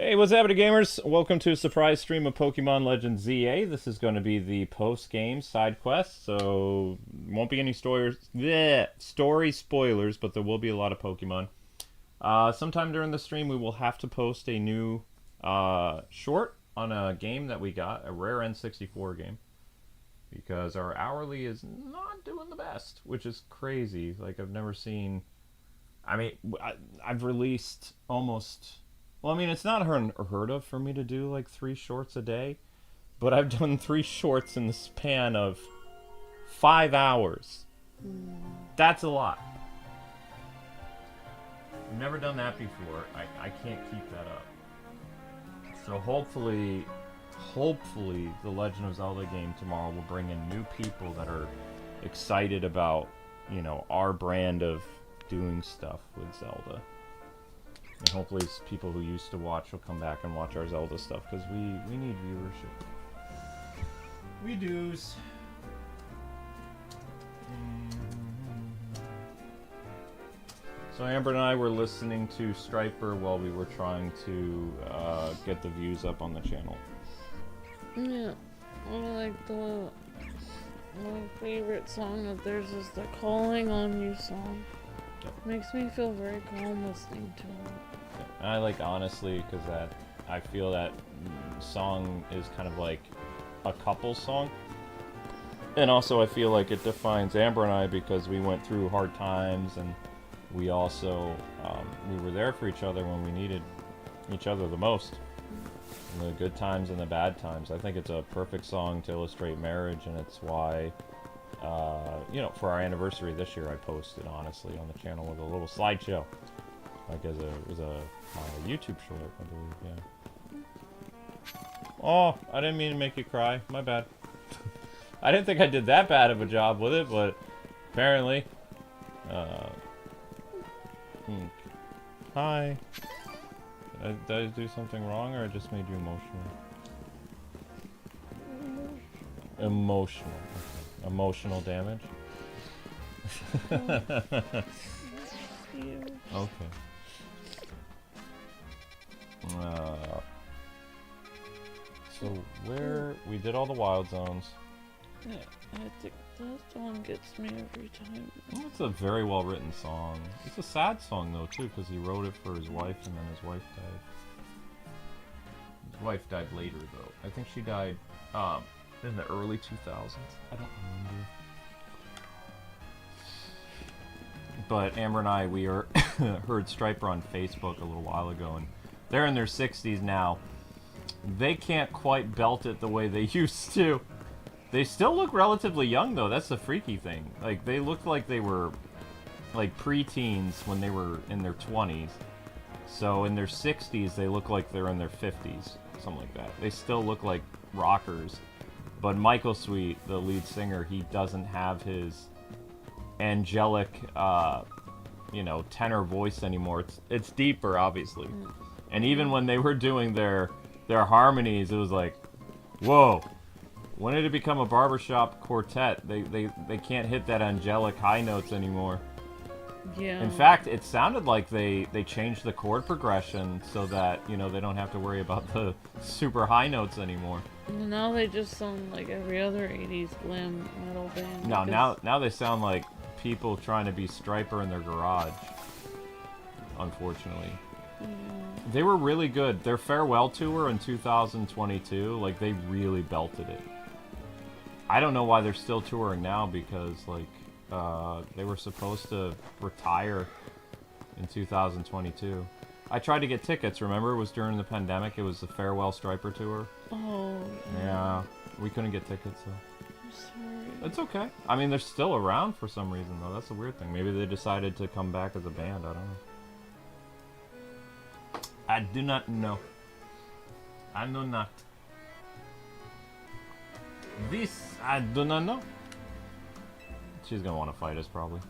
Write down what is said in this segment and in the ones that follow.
Hey, what's happening, gamers? Welcome to a surprise stream of Pokemon Legends ZA. This is going to be the post-game side quest, so won't be any story spoilers, but there will be a lot of Pokemon. Sometime during the stream, we will have to post a new short on a game that we got, a rare N64 game, because our hourly is not doing the best, which is crazy. Like, I've never seen... I mean, I've released almost... Well, I mean, it's not unheard of for me to do like 3 shorts a day, but I've done 3 shorts in the span of 5 hours. That's a lot. I've never done that before. I can't keep that up. So hopefully the Legend of Zelda game tomorrow will bring in new people that are excited about, you know, our brand of doing stuff with Zelda. And hopefully people who used to watch will come back and watch our Zelda stuff, because we need viewership. We do's. So Amber and I were listening to Striper while we were trying to get the views up on the channel. Yeah, like my favorite song of theirs is the Calling on You song. Yep. Makes me feel very calm listening to it. And I like honestly because I feel that song is kind of like a couple song, and also I feel like it defines Amber and I because we went through hard times, and we also we were there for each other when we needed each other the most. The good times and the bad times. I think it's a perfect song to illustrate marriage, and it's why, you know, for our anniversary this year, I posted honestly on the channel with a little slideshow, like as a YouTube short, I believe. Yeah. Oh, I didn't mean to make you cry. My bad. I didn't think I did that bad of a job with it, but apparently. Hi. Did I do something wrong, or I just made you emotional? Emotional. Okay. Emotional damage? Okay. So where... We did all the wild zones. Yeah, I think that song gets me every time. It's a very well written song. It's a sad song though too, because he wrote it for his wife and then his wife died. His wife died later though. I think she died in the early 2000s. I don't remember. But Amber and I, we heard Striper on Facebook a little while ago, and they're in their 60s now. They can't quite belt it the way they used to. They still look relatively young, though. That's the freaky thing. Like, they looked like they were, like, pre-teens when they were in their 20s. So, in their 60s, they look like they're in their 50s. Something like that. They still look like rockers. But Michael Sweet, the lead singer, he doesn't have his angelic, you know, tenor voice anymore. It's deeper, obviously. And even when they were doing their harmonies, it was like, whoa. When did it become a barbershop quartet? They can't hit that angelic high notes anymore. Yeah. In fact, it sounded like they changed the chord progression so that, you know, they don't have to worry about the super high notes anymore. Now they just sound like every other 80s glam metal band. No, now they sound like people trying to be Striper in their garage. Unfortunately. They were really good. Their farewell tour in 2022, like, they really belted it. I don't know why they're still touring now, because, like, they were supposed to retire in 2022. I tried to get tickets, remember? It was during the pandemic. It was the farewell Striper tour. Oh. Yeah, we couldn't get tickets, so. I'm sorry. It's okay. I mean, they're still around for some reason, though. That's the weird thing. Maybe they decided to come back as a band. I don't know. I do not know. I know not. This, I do not know. She's gonna want to fight us, probably.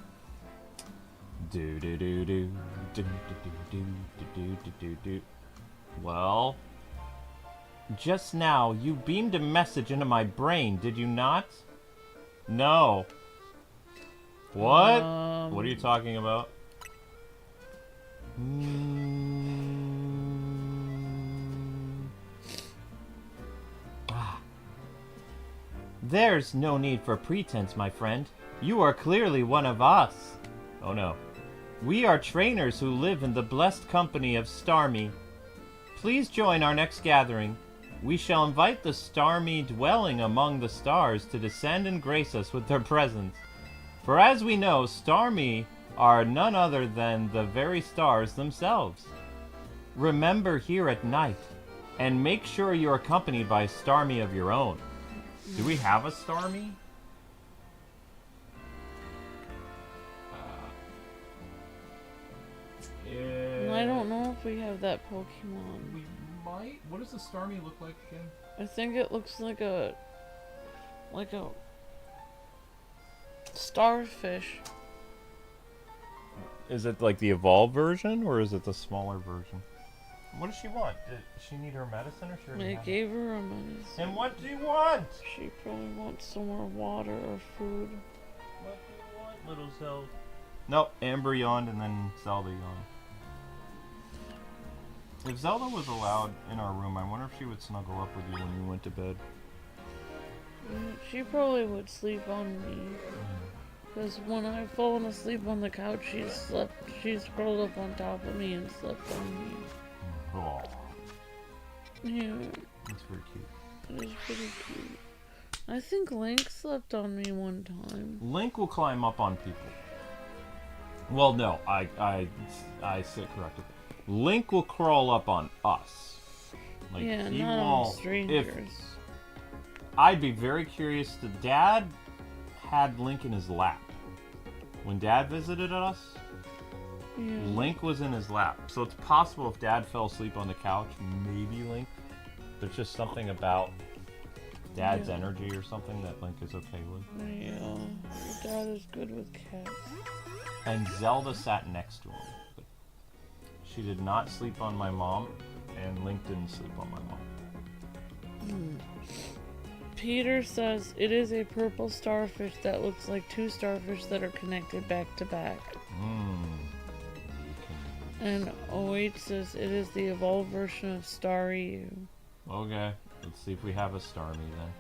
Do do do do do do do do do do do. Well, just now you beamed a message into my brain, did you not? No. What? What are you talking about? There's no need for pretense, my friend. You are clearly one of us. Oh no. We are trainers who live in the blessed company of Starmie. Please join our next gathering. We shall invite the Starmie dwelling among the stars to descend and grace us with their presence. For as we know, Starmie are none other than the very stars themselves. Remember here at night, and make sure you're accompanied by a Starmie of your own. Do we have a Starmie? I don't know if we have that Pokemon. We might. What does a Starmie look like again? I think it looks like a starfish. Is it like the evolved version, or is it the smaller version? What does she want? Did she need her medicine, or should I gave her a medicine. And what do you want? She probably wants some more water or food. What do you want, little Zelda? Nope, Amber yawned and then Zelda yawned. If Zelda was allowed in our room, I wonder if she would snuggle up with you when you went to bed. She probably would sleep on me. Because when I've fallen asleep on the couch, she's curled up on top of me and slept on me. Oh, Yeah, that's very cute. it is pretty cute. I think Link slept on me one time. Link will climb up on people. Well, no, I sit corrected. Link will crawl up on us. Like, Yeah, he not on won't. strangers. I'd be very curious. Dad had Link in his lap. When Dad visited us, Yeah. Link was in his lap. So it's possible if Dad fell asleep on the couch, maybe Link. There's just something about Dad's energy or something that Link is okay with. Yeah, your dad is good with cats. And Zelda sat next to him. But she did not sleep on my mom, and Link didn't sleep on my mom. Peter says it is a purple starfish that looks like two starfish that are connected back to back. And OH says it is the evolved version of Starry. Okay, let's see if we have a Starmie then.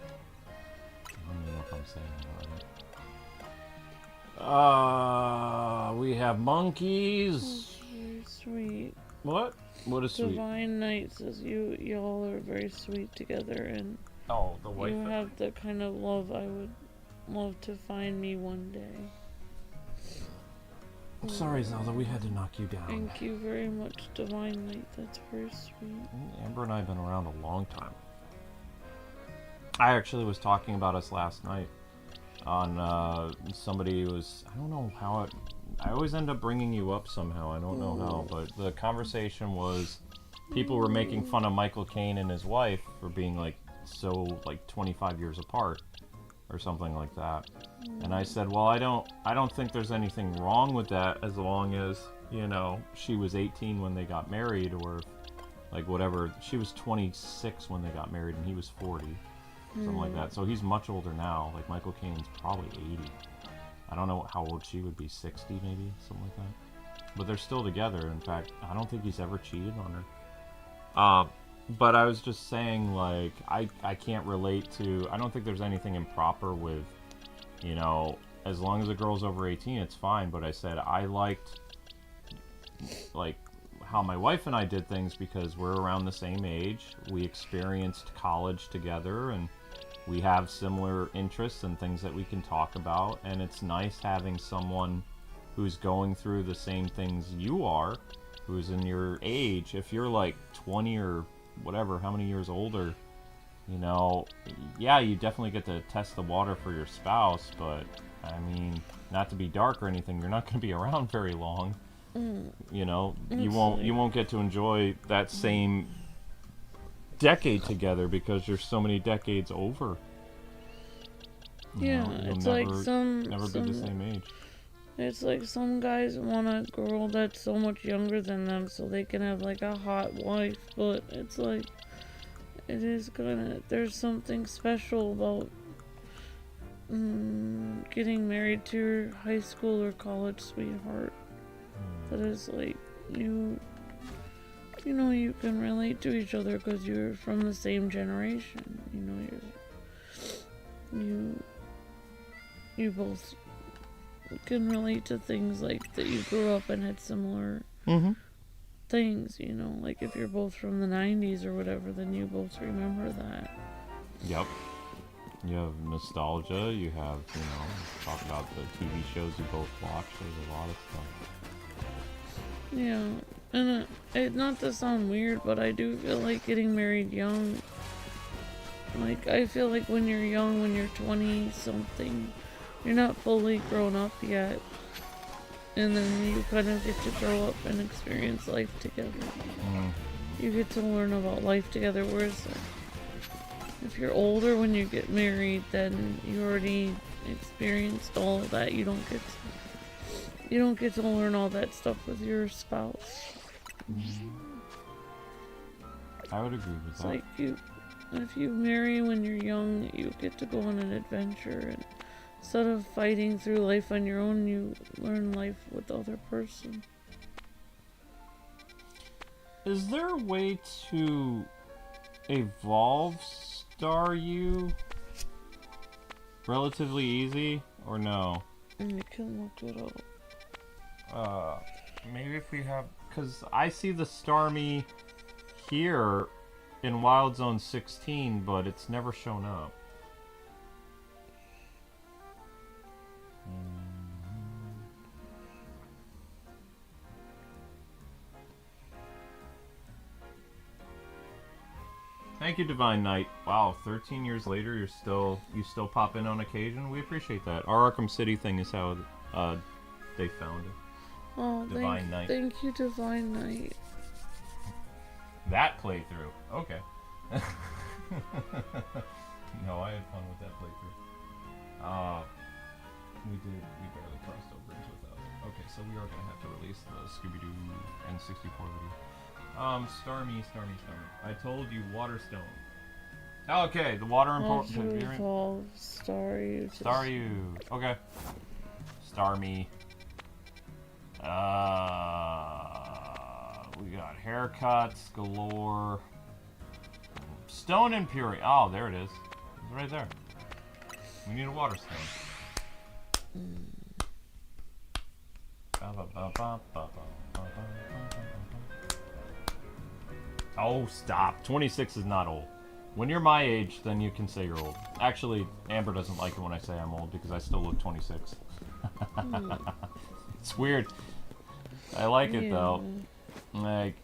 I don't even know if I'm saying that right. We have monkeys. Very sweet. What? What is sweet? Divine Knight says y'all are very sweet together, and Oh, the wife. you have the kind of love I would love to find me one day. I'm sorry, Zelda, we had to knock you down. Thank you very much, Divine Knight. That's very sweet. Amber and I have been around a long time. I actually was talking about us last night on somebody was, I don't know how it, I always end up bringing you up somehow, I don't know how, but the conversation was people were making fun of Michael Caine and his wife for being like so like 25 years apart or something like that. And I said, well, I don't think there's anything wrong with that as long as, you know, she was 18 when they got married, or like whatever. She was 26 when they got married and he was 40. Something like that. So he's much older now. Like Michael Caine's probably 80. I don't know how old she would be, 60 maybe, something like that. But they're still together. In fact, I don't think he's ever cheated on her. But I was just saying, like, I can't relate to, I don't think there's anything improper with, you know, as long as a girl's over 18, it's fine. But I said I liked, like, how my wife and I did things because we're around the same age. We experienced college together, and we have similar interests and things that we can talk about. And it's nice having someone who's going through the same things you are, who's in your age. If you're like 20 or whatever, how many years older, you know, yeah, you definitely get to test the water for your spouse, but I mean, not to be dark or anything, you're not going to be around very long. You know, you won't get to enjoy that same decade together because you're so many decades over. Yeah, it's like never be the same age. It's like some guys want a girl that's so much younger than them so they can have like a hot wife, but it's like there's something special about getting married to your high school or college sweetheart. That is like you know, you can relate to each other because you're from the same generation. You know, you both can relate to things like that you grew up and had similar things, you know, like if you're both from the 90s or whatever, then you both remember that. Yep. You have nostalgia, you have, you know, talk about the TV shows you both watch, there's a lot of stuff. Yeah, and not to sound weird, but I do feel like getting married young, like, I feel like when you're young, when you're 20-something, you're not fully grown up yet, and then you kind of get to grow up and experience life together. You get to learn about life together, whereas if you're older when you get married, then you already experienced all of that. You don't get to learn all that stuff with your spouse. I would agree with that. Like if you marry when you're young, you get to go on an adventure, and instead of fighting through life on your own, you learn life with the other person. Is there a way to evolve Staryu relatively easy, or no? You can look it up. Maybe if we have, because I see the Starmie here in Wild Zone 16, but it's never shown up. Thank you, Divine Knight. Wow, 13 years later, you still pop in on occasion. We appreciate that. Our Arkham City thing is how they found it. Oh, Divine Knight. Thank you, Divine Knight. That playthrough. Okay. No, I had fun with that playthrough. We barely crossed over into 1,000. Okay, so we are gonna have to release the Scooby-Doo N64 video. Starmie. I told you, Waterstone. Okay, the water important. Evolve Staryu. Staryu. Okay. Starmie. We got haircuts galore. Stone and Fury. Oh, there it is. It's right there. We need a water stone. Oh, stop. 26 is not old. When you're my age, then you can say you're old. Actually, Amber doesn't like it when I say I'm old because I still look 26. It's weird. I like it though. Like,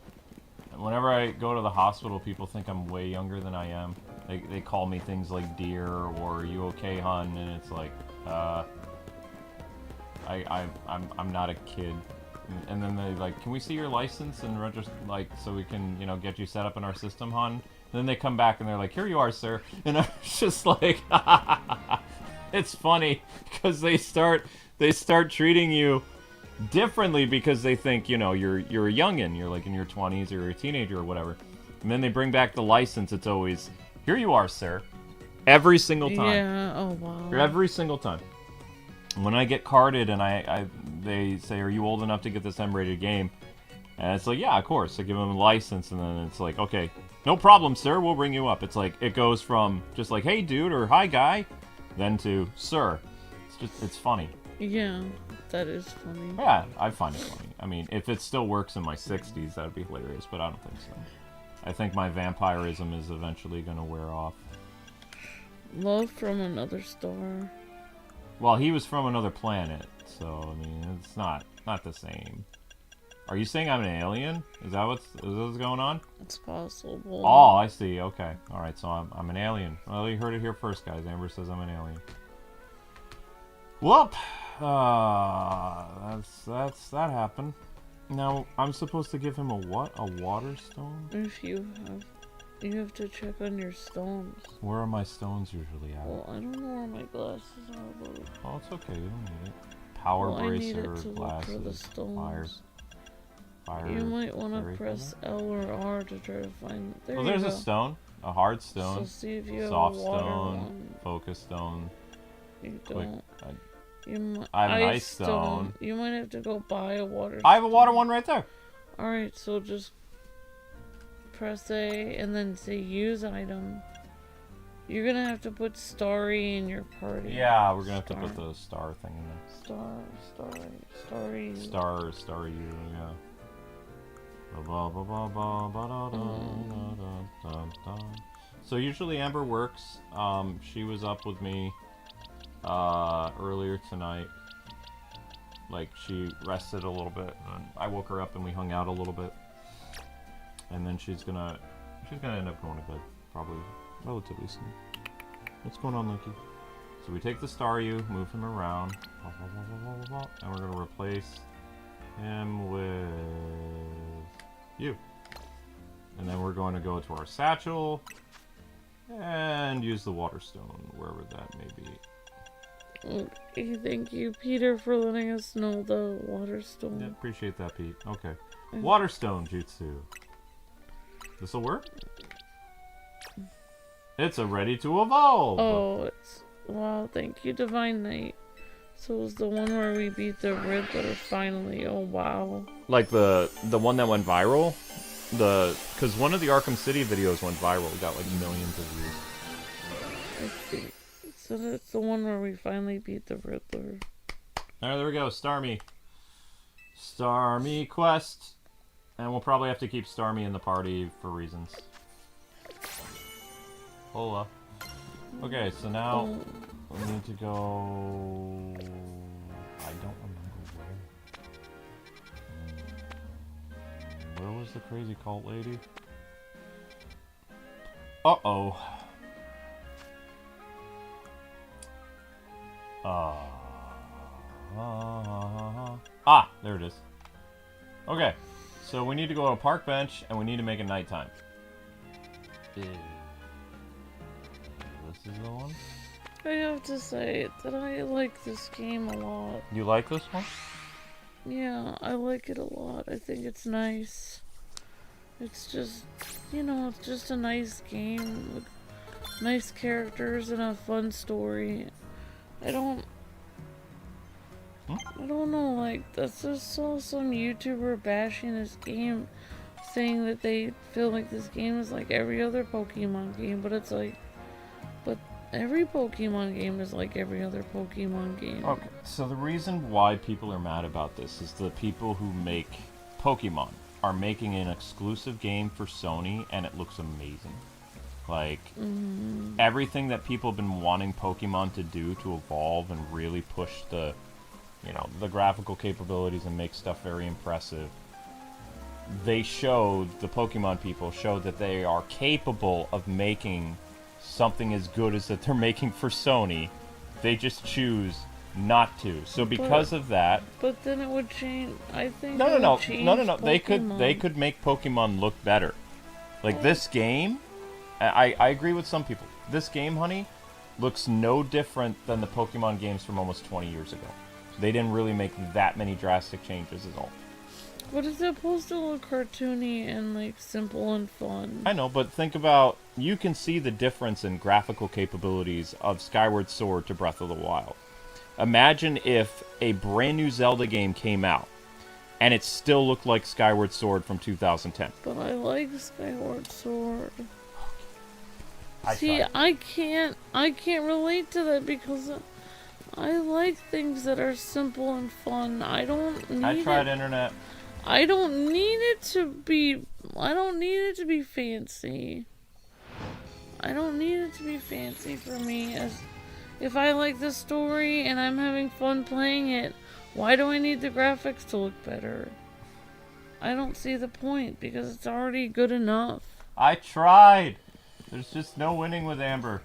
whenever I go to the hospital, people think I'm way younger than I am. They call me things like dear or you okay, hon? And it's like, I'm not a kid. And then they like, can we see your license and register, like, so we can, you know, get you set up in our system, hon? And then they come back and they're like, here you are, sir. And I'm just like, it's funny because they start treating you differently because they think, you know, you're a youngin', you're like in your 20s or you're a teenager or whatever. And then they bring back the license. It's always, here you are, sir. Every single time. Yeah. Oh wow. Every single time. When I get carded and they say, are you old enough to get this M-rated game? And it's like, yeah, of course. I give them a license, and then it's like, okay, no problem, sir, we'll bring you up. It's like, it goes from just like, hey, dude, or hi, guy, then to, sir. It's funny. Yeah, that is funny. Yeah, I find it funny. I mean, if it still works in my 60s, that would be hilarious, but I don't think so. I think my vampirism is eventually going to wear off. Love from another star. Well, he was from another planet, so, I mean, it's not the same. Are you saying I'm an alien? Is that what's going on? It's possible. Oh, I see. Okay. Alright, so I'm an alien. Well, you heard it here first, guys. Amber says I'm an alien. Whoop! That happened. Now, I'm supposed to give him a what? A water stone? If you have to check on your stones. Where are my stones usually at? Well, I don't know where my glasses are, but... Oh, it's okay. You don't need it. Power bracer, I need it to glasses, look for the stones. Fire. You might want to press L or R to try to find... Well, there's a stone. A hard stone. So see if you have soft a water stone. one. Focus stone. You Quick. don't. I have an ice stone. You might have to go buy a water I have a water one right there. Alright, so just press A and then say use item. You're gonna have to put Starry in your party. Yeah, we're gonna have to put the star thing in there. Starry. Star you, yeah. So usually Amber works. She was up with me earlier tonight. Like, she rested a little bit, and I woke her up and we hung out a little bit. And then she's gonna end up going to bed, probably relatively soon. What's going on, Loki? So we take the Staryu, move him around, and we're gonna replace him with you. And then we're going to go to our satchel and use the water stone, wherever that may be. Okay, thank you, Peter, for letting us know the water stone. Yeah, appreciate that, Pete. Okay. Water stone jutsu. This'll work? It's a ready to evolve! Oh, it's... Wow, thank you, Divine Knight. So it was the one where we beat the Riddler finally. Oh, wow. Like the one that went viral? Because one of the Arkham City videos went viral. It got like millions of views. I think... So that's the one where we finally beat the Riddler. Alright, there we go. Starmie. Starmie quest. And we'll probably have to keep Starmie in the party for reasons. Hola. Okay, so now we need to go... I don't remember where. Where was the crazy cult lady? Uh-oh. There it is. Okay, so we need to go to a park bench, and we need to make it nighttime. This is the one? I have to say that I like this game a lot. You like this one? Yeah, I like it a lot. I think it's nice. It's just, you know, it's just a nice game with nice characters and a fun story. I don't know, like, I just saw some YouTuber bashing this game, saying that they feel like this game is like every other Pokemon game, but it's like, but every Pokemon game is like every other Pokemon game. Okay, so the reason why people are mad about this is the people who make Pokemon are making an exclusive game for Sony, and it looks amazing. Like, everything that people have been wanting Pokemon to do to evolve and really push the, you know, the graphical capabilities and make stuff very impressive. They showed, the Pokemon people showed that they are capable of making something as good as that they're making for Sony. They just choose not to. So because of that... But then it would change, I think No. Pokemon. They could make Pokemon look better. Like, this game... I agree with some people. This game, honey, looks no different than the Pokemon games from almost 20 years ago. They didn't really make that many drastic changes at all. But it's supposed to look cartoony and, like, simple and fun. I know, but think about... You can see the difference in graphical capabilities of Skyward Sword to Breath of the Wild. Imagine if a brand new Zelda game came out, and it still looked like Skyward Sword from 2010. But I like Skyward Sword. See, I can't relate to that because I like things that are simple and fun. I tried internet. I don't need it to be fancy. I don't need it to be fancy for me. If I like the story and I'm having fun playing it, why do I need the graphics to look better? I don't see the point because it's already good enough. I tried. There's just no winning with Amber.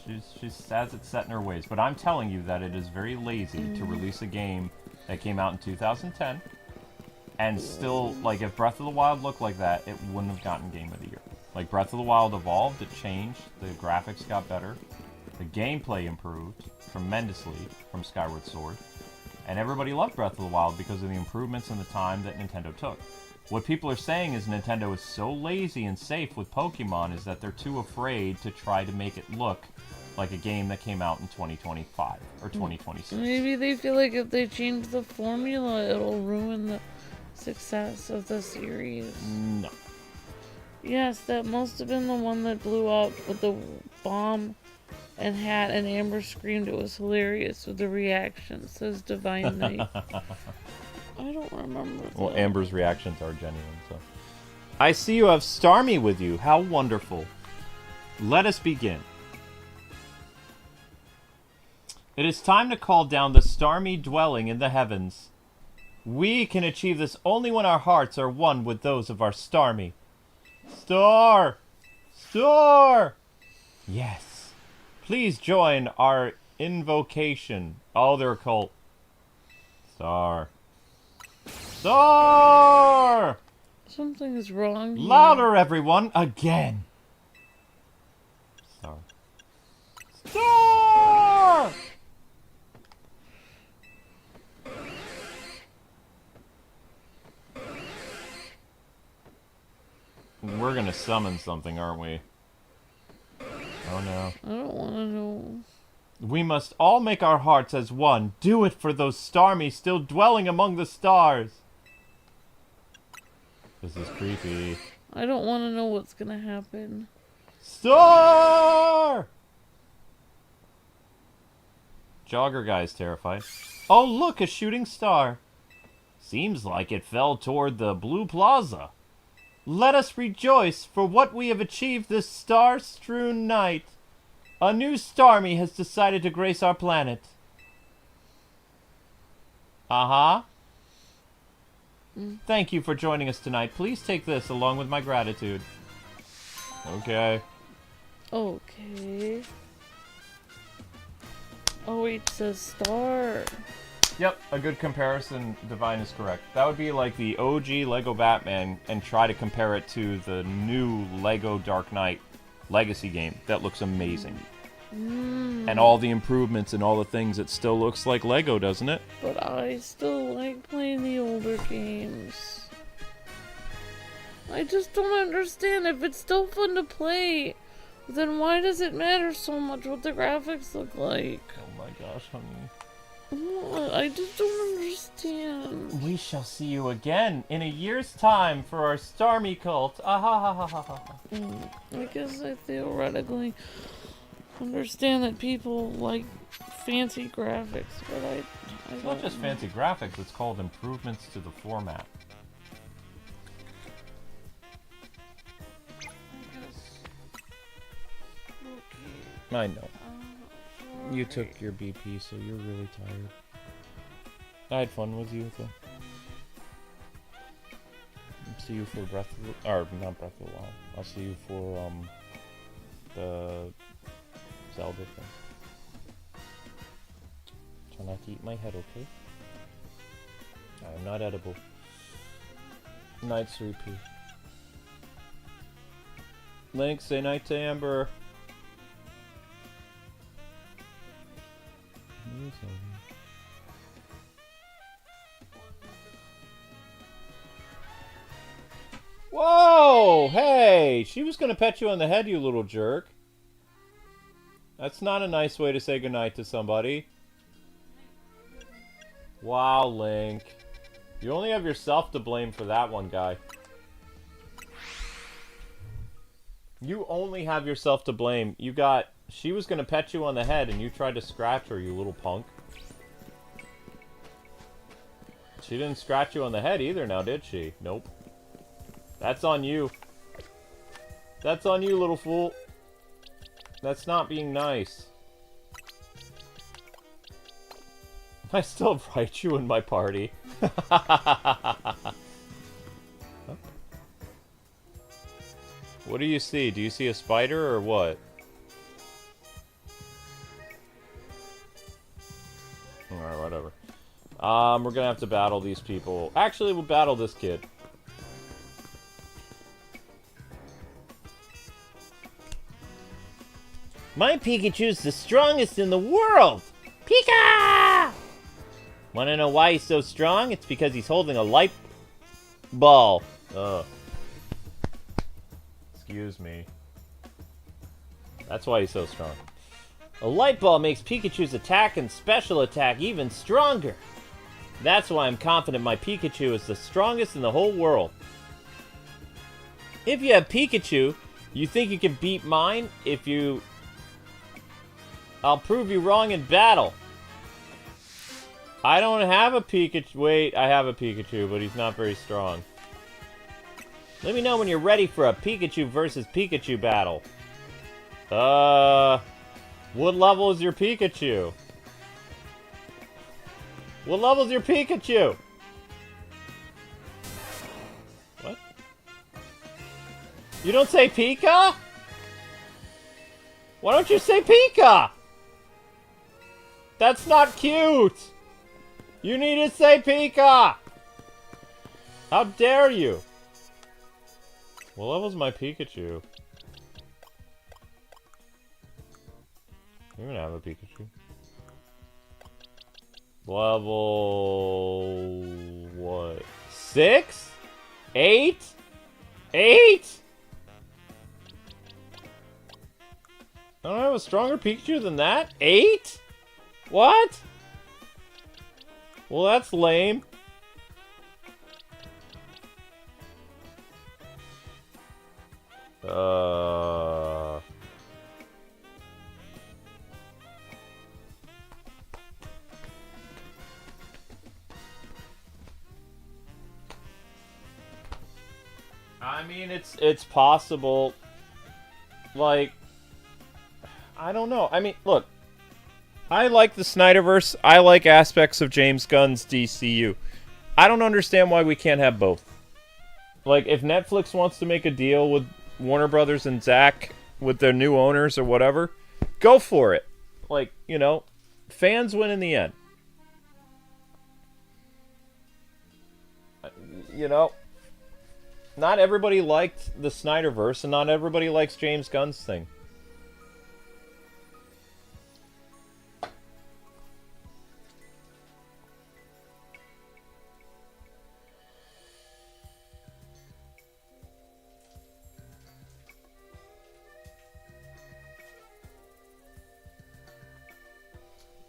She has it set in her ways. But I'm telling you that it is very lazy to release a game that came out in 2010 and still, like, if Breath of the Wild looked like that, it wouldn't have gotten Game of the Year. Like, Breath of the Wild evolved, it changed, the graphics got better, the gameplay improved tremendously from Skyward Sword, and everybody loved Breath of the Wild because of the improvements and the time that Nintendo took. What people are saying is Nintendo is so lazy and safe with Pokemon is that they're too afraid to try to make it look like a game that came out in 2025 or 2026. Maybe they feel like if they change the formula, it'll ruin the success of the series. No. Yes, that must have been the one that blew up with the bomb and hat, and Amber screamed. It was hilarious with the reaction, says Divine Knight. I don't remember that. Well, Amber's reactions are genuine, so. I see you have Starmie with you. How wonderful. Let us begin. It is time to call down the Starmie dwelling in the heavens. We can achieve this only when our hearts are one with those of our Starmie. Star! Star! Yes. Please join our invocation. Oh, they're a cult. Star. Star! Something is wrong here. Louder, everyone! Again! Star. Star! We're gonna summon something, aren't we? Oh no. I don't want to know. We must all make our hearts as one. Do it for those Starmie still dwelling among the stars. This is creepy. I don't want to know what's gonna happen. Star! Jogger guy's terrified. Oh, look, a shooting star. Seems like it fell toward the Blue Plaza. Let us rejoice for what we have achieved this star-strewn night. A new Starmie has decided to grace our planet. Uh-huh. Thank you for joining us tonight. Please take this along with my gratitude. Okay. Okay. Oh, it says star. Yep, a good comparison. Divine is correct. That would be like the OG Lego Batman and try to compare it to the new Lego Dark Knight Legacy game. That looks amazing. And all the improvements and all the things, it still looks like Lego, doesn't it? But I still like playing the older games. I just don't understand. If it's still fun to play, then why does it matter so much what the graphics look like? Oh my gosh, honey. What? I just don't understand. We shall see you again in a year's time for our Starmie cult. Ah ha ha ha ha ha. I guess I theoretically understand that people like fancy graphics, but I It's don't not just fancy graphics, it's called improvements to the format. I know. You took your BP, so you're really tired. I had fun with you, though. See you for Breath of the... Or, not Breath of the Wild. I'll see you for, the Zelda thing. Try not to eat my head, okay? I am not edible. Night, Sweet Pea. Link, say night to Amber. Whoa! Hey! She was gonna pet you on the head, you little jerk. That's not a nice way to say goodnight to somebody. Wow, Link. You only have yourself to blame for that one, guy. You only have yourself to blame. You got... She was gonna pet you on the head and you tried to scratch her, you little punk. She didn't scratch you on the head either now, did she? Nope. That's on you. That's on you, little fool. That's not being nice. I still write you in my party. What do you see? Do you see a spider or what? Alright, whatever. We're gonna have to battle these people. Actually, we'll battle this kid. My Pikachu's the strongest in the world! Pika! Wanna know why he's so strong? It's because he's holding a light ball. Ugh. Excuse me. That's why he's so strong. A light ball makes Pikachu's attack and special attack even stronger. That's why I'm confident my Pikachu is the strongest in the whole world. If you have Pikachu, you think you can beat mine? I'll prove you wrong in battle. I don't have a Pikachu. Wait, I have a Pikachu, but he's not very strong. Let me know when you're ready for a Pikachu versus Pikachu battle. What level is your Pikachu? What level is your Pikachu? What? You don't say Pika? Why don't you say Pika? That's not cute! You need to say Pika! How dare you? What level's my Pikachu? You're gonna have a Pikachu. Level... what? 6? 8? 8? I don't have a stronger Pikachu than that? 8? What? Well, that's lame. I mean, it's possible. Like, I don't know. I mean, look. I like the Snyderverse. I like aspects of James Gunn's DCU. I don't understand why we can't have both. Like, if Netflix wants to make a deal with Warner Brothers and Zack with their new owners or whatever, go for it. Like, you know, fans win in the end. You know, not everybody liked the Snyderverse, and not everybody likes James Gunn's thing.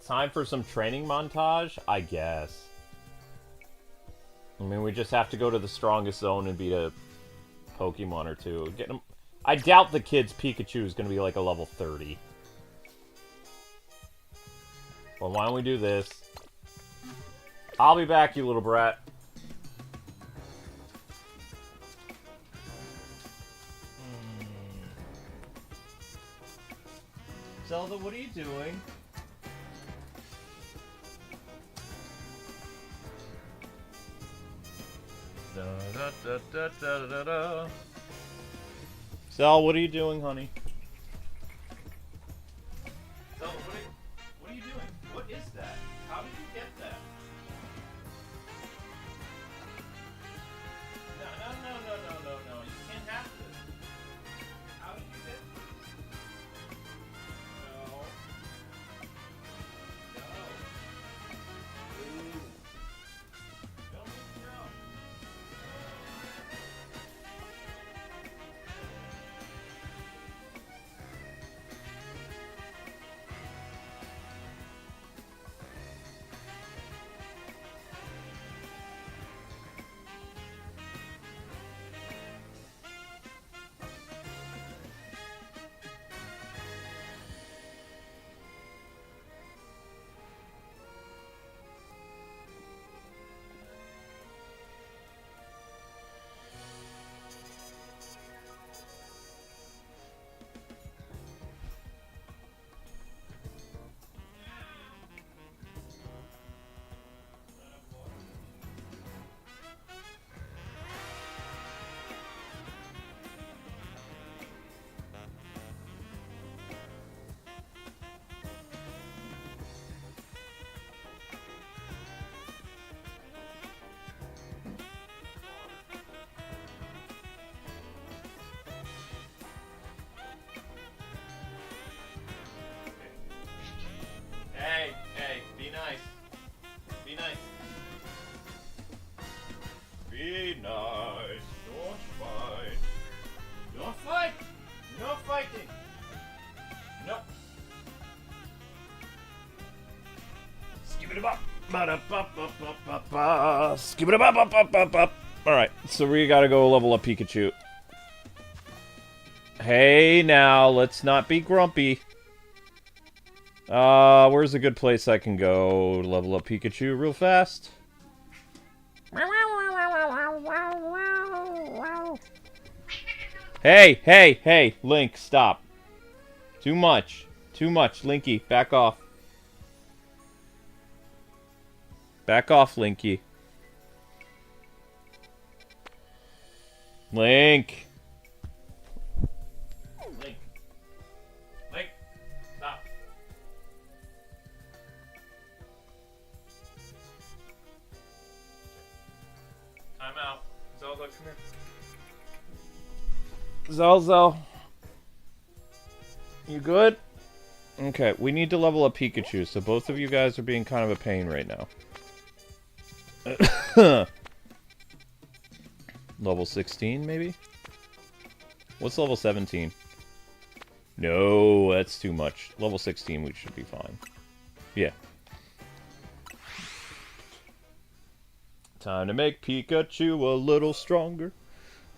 Time for some training montage? I guess. I mean, we just have to go to the strongest zone and beat a Pokemon or two. Get him. I doubt the kid's Pikachu is going to be like a level 30. Well, why don't we do this? I'll be back, you little brat. Zelda, what are you doing? Sal, what are you doing, honey? Sal, what are you doing? What is that? How did you get that? No. You can't have this. How did you get this? No. Ooh. Don't mix it up. Hey, be nice. Be nice. Be nice. Don't fight. Don't fight! No fighting! Nope. Skip-it-a-bop. Ba-da-ba-ba-ba-ba-ba. Skip-it-a-bop-bop-bop-bop-bop. Alright, so we gotta go level up Pikachu. Hey, now, let's not be grumpy. Where's a good place I can go to level up Pikachu real fast? Hey, hey, hey, Link, stop. Too much. Too much, Linky, back off. Back off, Linky. Link. Link. Link. Stop. Time out. Zelda, come here. Zelzo. You good? Okay, we need to level up Pikachu, so both of you guys are being kind of a pain right now. Level 16, maybe? What's level 17? No, that's too much. Level 16, we should be fine. Yeah. Time to make Pikachu a little stronger.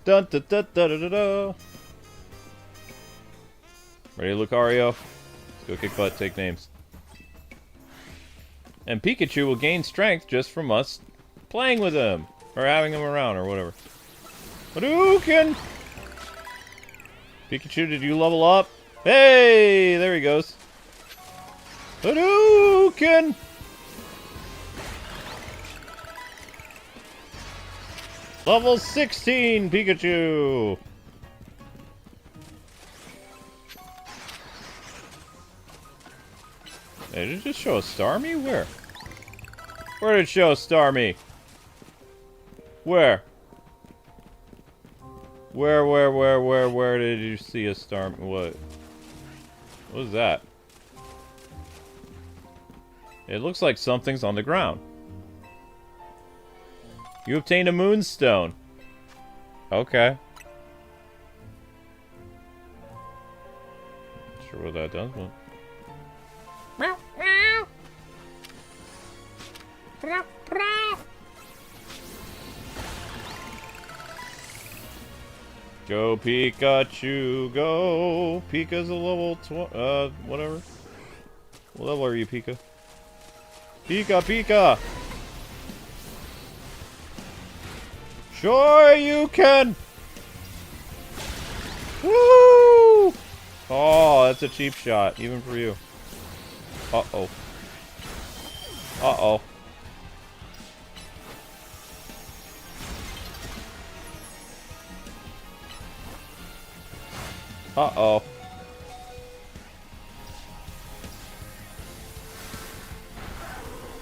Dun da da da da da da. Ready, Lucario? Let's go kick butt, take names. And Pikachu will gain strength just from us playing with him. Or having him around, or whatever. Hadouken! Pikachu, did you level up? Hey! There he goes. Hadouken! Level 16, Pikachu! Hey, did it just show a Starmie? Where? Where did it show a Starmie? Where? Where did you see a Starmie? What? What was that? It looks like something's on the ground. You obtained a moonstone. Okay. Not sure what that does, but... Go Pikachu, go! Pika's a level whatever. What level are you, Pika? Pika, Pika! Sure you can! Woo! Oh, that's a cheap shot, even for you. Uh-oh. Uh-oh. Uh-oh.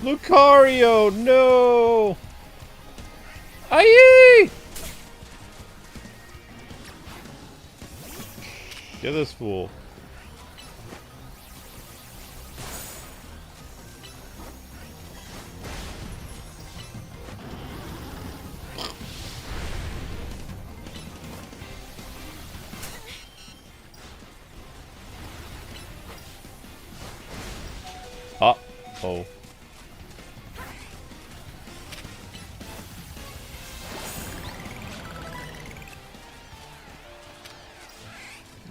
Lucario, no! Aye! Get this fool. Uh-oh.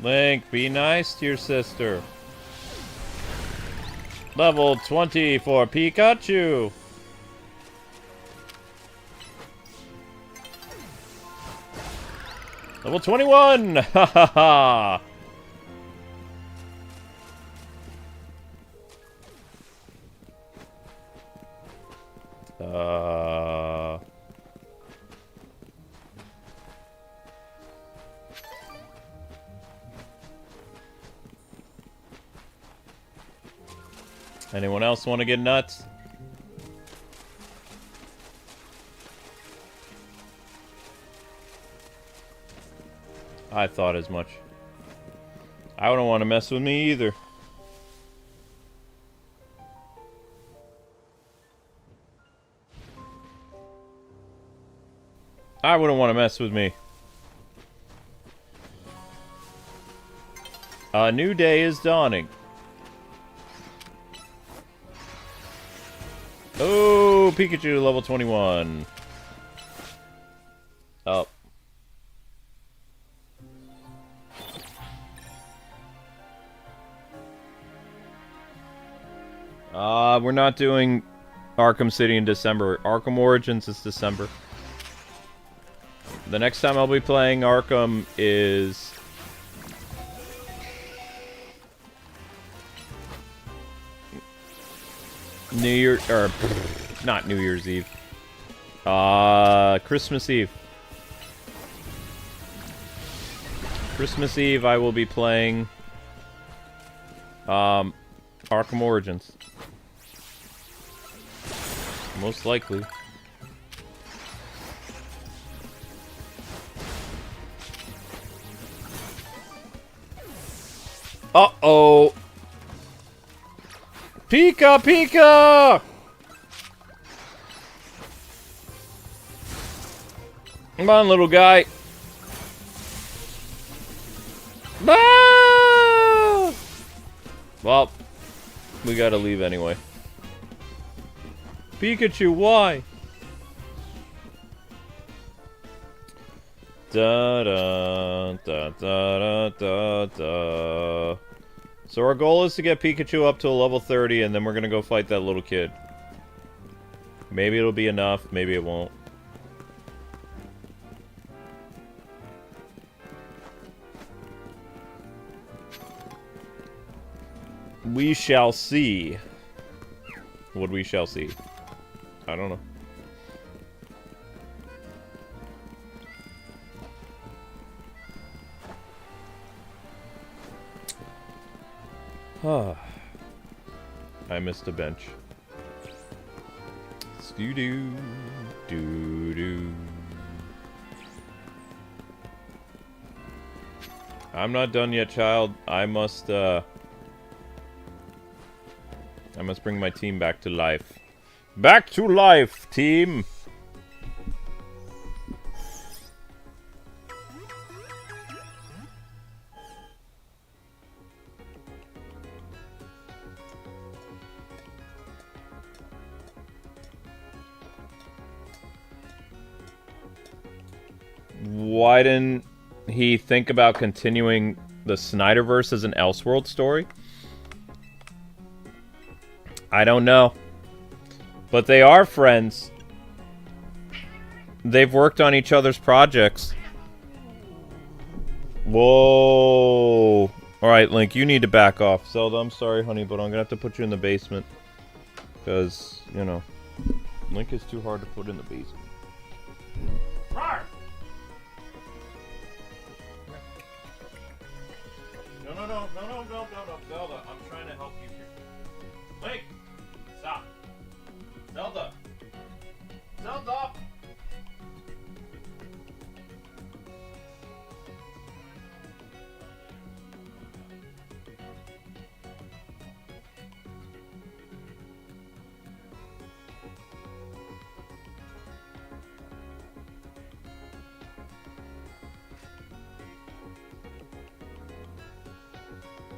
Link, be nice to your sister. Level 20 for Pikachu. Level 21! Ha ha ha! Anyone else want to get nuts? I thought as much. I don't want to mess with me either. I wouldn't want to mess with me. A new day is dawning. Oh, Pikachu, level 21. We're not doing Arkham City in December. Arkham Origins is December. The next time I'll be playing Arkham is... New Year... or... not New Year's Eve. Christmas Eve. Christmas Eve I will be playing... Arkham Origins. Most likely. Uh-oh! Pika! Pika! Come on, little guy. Ah! Well, we gotta leave anyway. Pikachu, why? Da da da da da da. So our goal is to get Pikachu up to a level 30, and then we're gonna go fight that little kid. Maybe it'll be enough, maybe it won't. We shall see. What we shall see. I don't know. I missed a bench. Skoo-doo, doo-doo. I'm not done yet, child. I must bring my team back to life. Back to life, team! Why didn't he think about continuing the Snyderverse as an Elseworld story? I don't know. But they are friends. They've worked on each other's projects. Whoa. Alright, Link, you need to back off. Zelda, I'm sorry, honey, but I'm gonna have to put you in the basement. Because, you know, Link is too hard to put in the basement. Rawr! No, Zelda, I'm trying to help you here. Link! Stop! Zelda! Zelda!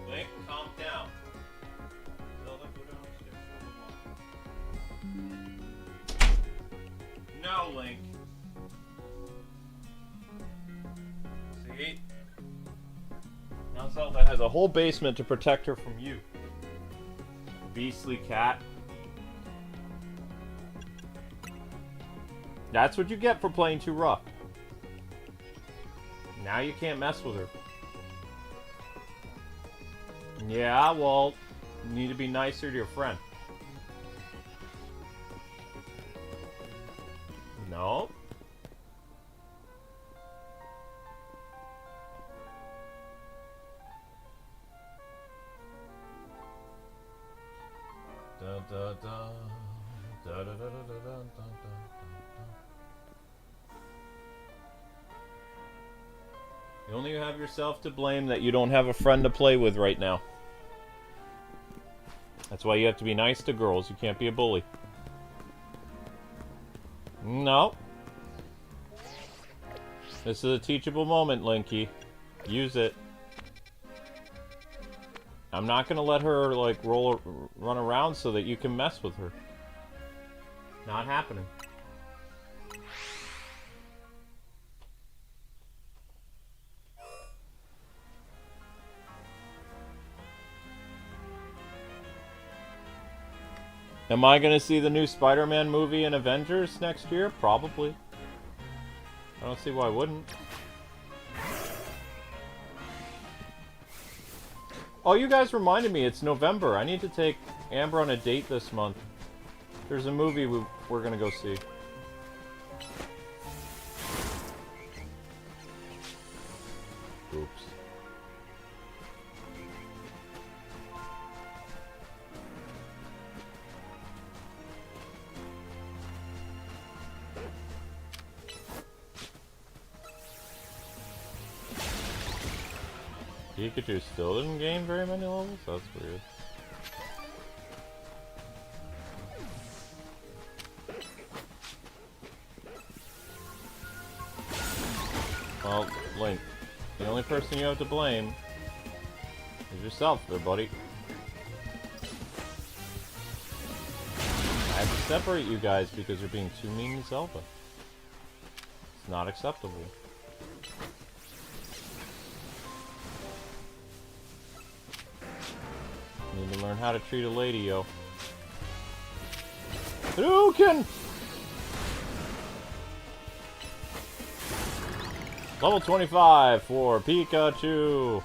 Link, calm down. Zelda, go downstairs. No, Link. See? Now Zelda has a whole basement to protect her from you. Beastly cat. That's what you get for playing too rough. Now you can't mess with her. Yeah, well, you need to be nicer to your friend. No. Da da da da da da da da da. You only have yourself to blame that you don't have a friend to play with right now. That's why you have to be nice to girls. You can't be a bully. No. This is a teachable moment, Linky. Use it. I'm not gonna let her, like, run around so that you can mess with her. Not happening. Am I gonna see the new Spider-Man movie in Avengers next year? Probably. I don't see why I wouldn't. Oh, you guys reminded me, it's November. I need to take Amber on a date this month. There's a movie we're gonna go see. Oops. Pikachu still didn't gain very many levels? That's weird. Well, Link, the only person you have to blame is yourself there, buddy. I have to separate you guys because you're being too mean to Zelda. It's not acceptable. Need to learn how to treat a lady, yo. Hadouken! Level 25 for Pikachu!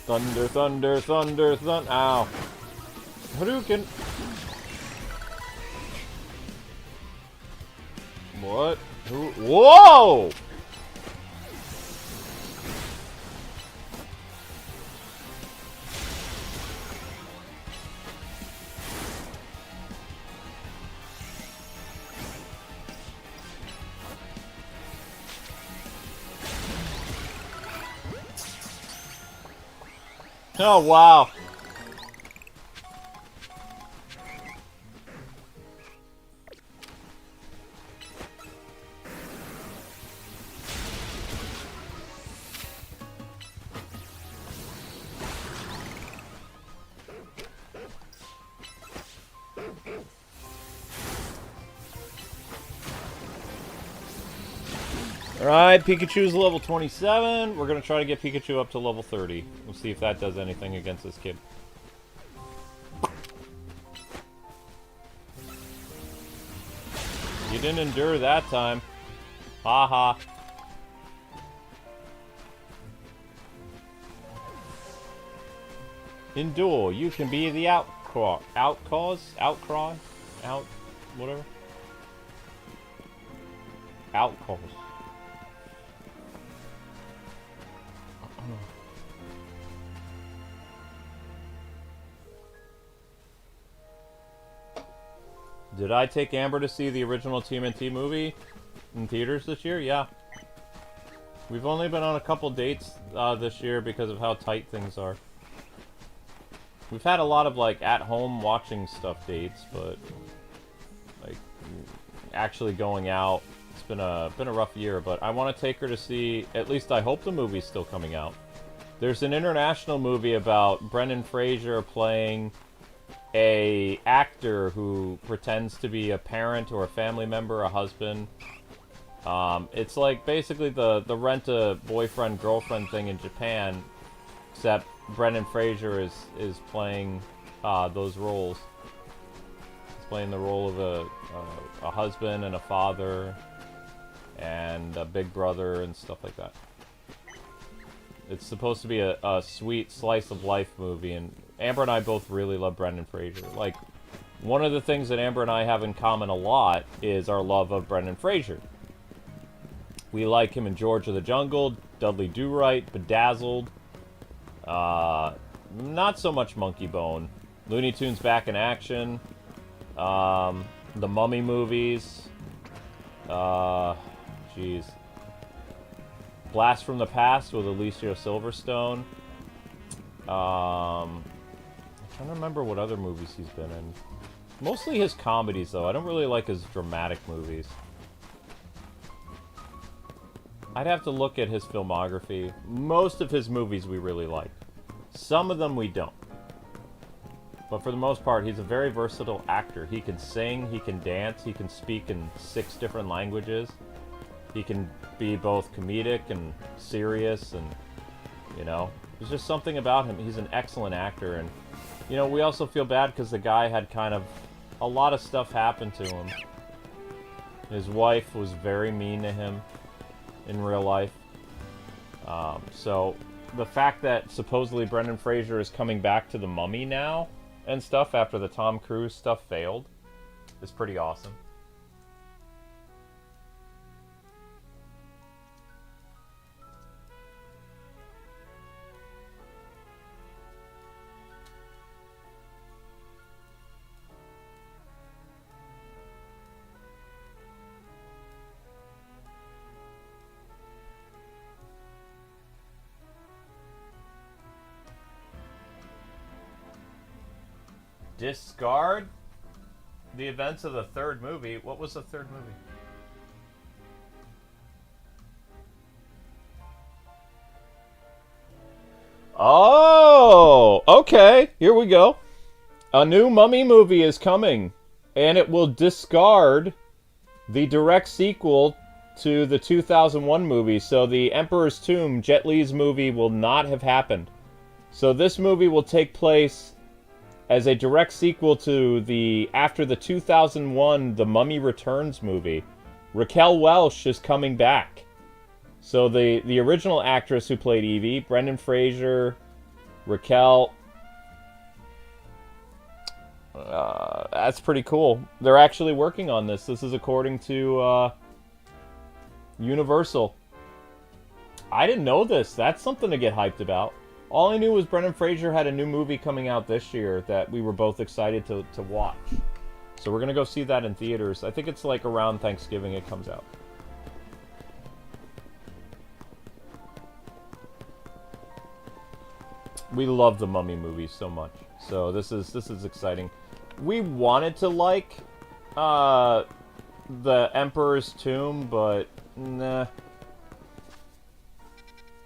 Thunder, thunder, thunder, thunder. Ow. Hadouken! What? Who? Whoa! Oh, wow. Alright, Pikachu's level 27. We're gonna try to get Pikachu up to level 30. We'll see if that does anything against this kid. You didn't endure that time. Haha. Endure. You can be the outcry. Outcry? Whatever. Outcause. Did I take Amber to see the original TMNT movie in theaters this year? Yeah. We've only been on a couple dates this year because of how tight things are. We've had a lot of like at-home watching stuff dates, but like actually going out, it's been a rough year. But I want to take her to see. At least I hope the movie's still coming out. There's an international movie about Brendan Fraser playing a actor who pretends to be a parent or a family member, a husband. It's like basically the rent-a-boyfriend girlfriend thing in Japan, except Brendan Fraser is playing those roles. He's playing the role of a husband and a father and a big brother and stuff like that. It's supposed to be a sweet slice of life movie, and Amber and I both really love Brendan Fraser. Like, one of the things that Amber and I have in common a lot is our love of Brendan Fraser. We like him in George of the Jungle, Dudley Do-Right, Bedazzled, not so much Monkey Bone, Looney Tunes Back in Action, the Mummy movies, jeez. Blast from the Past with Alicia Silverstone. I'm trying to remember what other movies he's been in. Mostly his comedies, though. I don't really like his dramatic movies. I'd have to look at his filmography. Most of his movies we really like. Some of them we don't. But for the most part, he's a very versatile actor. He can sing, he can dance, he can speak in 6 different languages. He can be both comedic and serious, and, you know, there's just something about him. He's an excellent actor, and, you know, we also feel bad because the guy had kind of a lot of stuff happen to him. His wife was very mean to him in real life. So the fact that supposedly Brendan Fraser is coming back to The Mummy now and stuff after the Tom Cruise stuff failed is pretty awesome. Discard the events of the third movie. What was the third movie? Oh, okay. Here we go. A new Mummy movie is coming, and it will discard the direct sequel to the 2001 movie. So the Emperor's Tomb, Jet Li's movie, will not have happened. So this movie will take place as a direct sequel to the after the 2001 The Mummy Returns movie. Raquel Welch is coming back. So the original actress who played Evie, Brendan Fraser, Raquel, that's pretty cool. They're actually working on this. This is according to Universal. I didn't know this. That's something to get hyped about. All I knew was Brendan Fraser had a new movie coming out this year that we were both excited to watch. So we're going to go see that in theaters. I think it's like around Thanksgiving it comes out. We love the Mummy movies so much. So this is exciting. We wanted to like the Emperor's Tomb, but nah.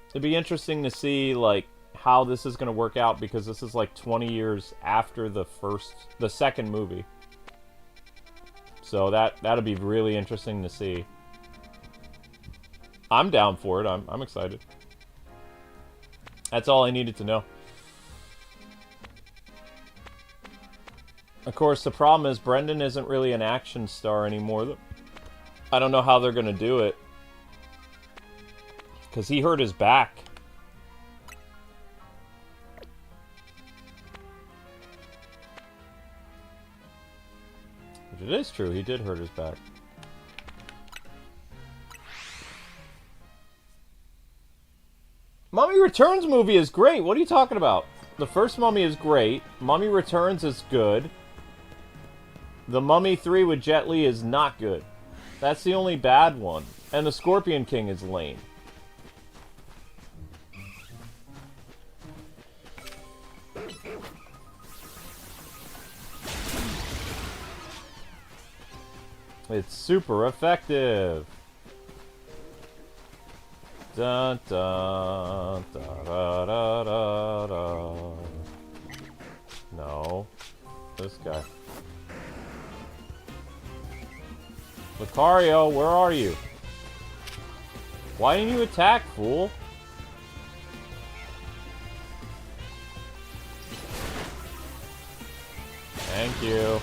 It'd be interesting to see like how this is going to work out, because this is like 20 years after the second movie. So that'll be really interesting to see. I'm down for it. I'm excited. That's all I needed to know. Of course, the problem is Brendan isn't really an action star anymore. I don't know how they're going to do it, because he hurt his back. Which it is true, he did hurt his back. Mummy Returns movie is great. What are you talking about? The first Mummy is great. Mummy Returns is good. The Mummy 3 with Jet Li is not good. That's the only bad one. And the Scorpion King is lame. It's super effective. Dun, dun, da, da, da, da, da. No. This guy. Lucario, where are you? Why didn't you attack, fool? Thank you.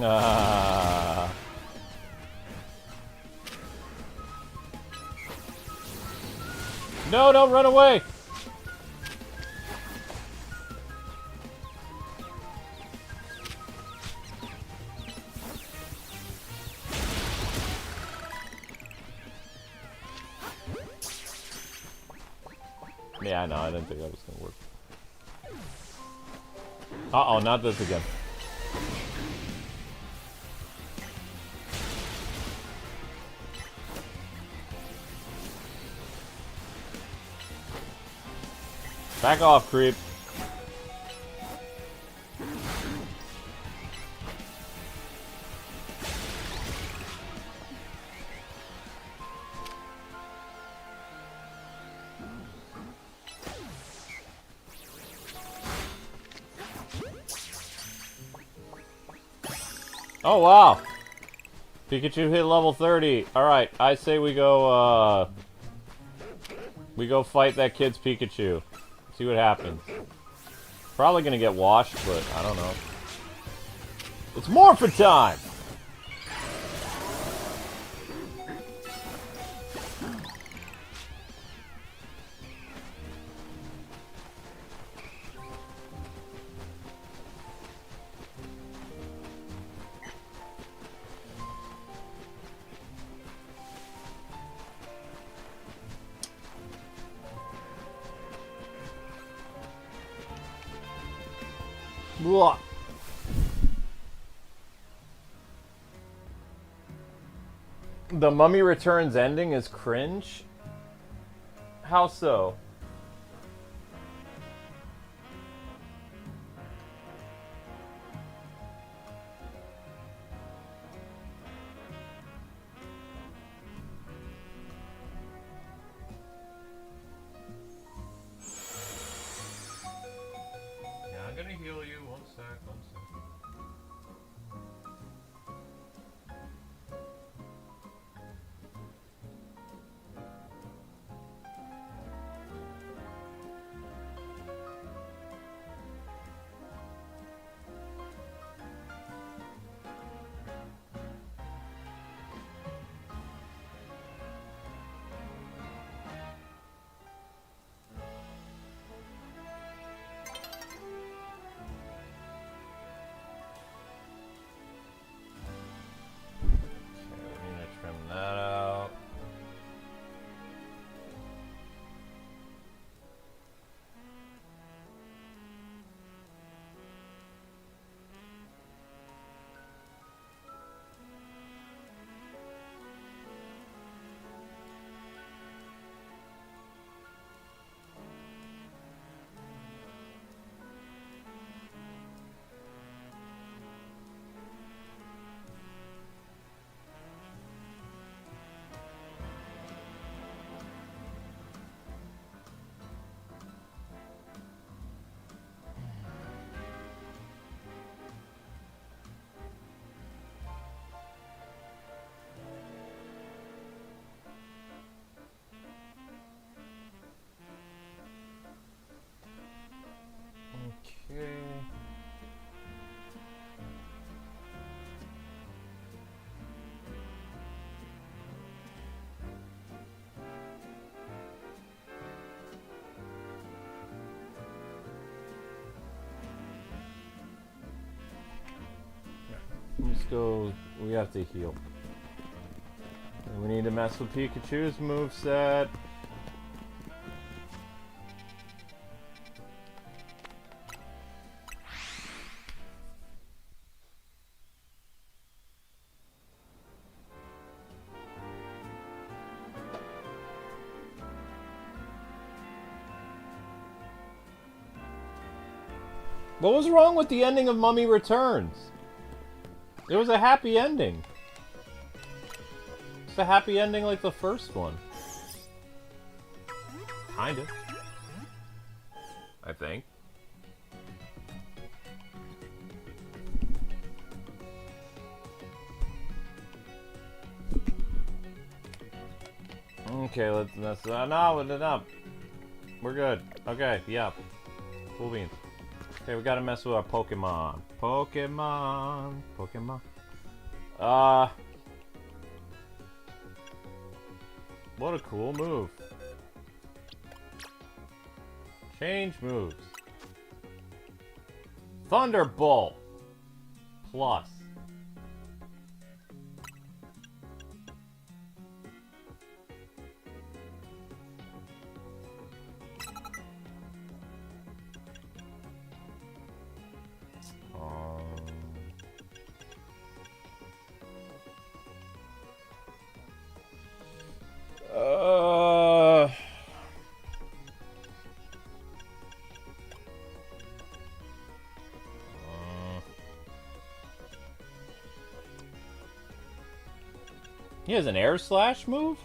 Ah. No, don't run away! Yeah, no, I didn't think that was gonna work. Uh-oh, not this again. Back off, creep. Oh, wow. Pikachu hit level 30. Alright, I say we go, we go fight that kid's Pikachu. See what happens. Probably gonna get washed, but I don't know. It's Morphin time! Blah. The Mummy Returns ending is cringe? How so? Yeah, I'm gonna heal you. One sec, one sec. Trim that out. Okay. Let's go. We have to heal. And we need to mess with Pikachu's moveset. What was wrong with the ending of Mummy Returns? It was a happy ending. It's a happy ending like the first one. Kind of. I think. Okay, let's no, enough. We're good. Okay, yeah. Cool beans. Okay, we gotta mess with our Pokemon. Pokemon. What a cool move. Change moves. Thunderbolt. Plus. He has an air slash move?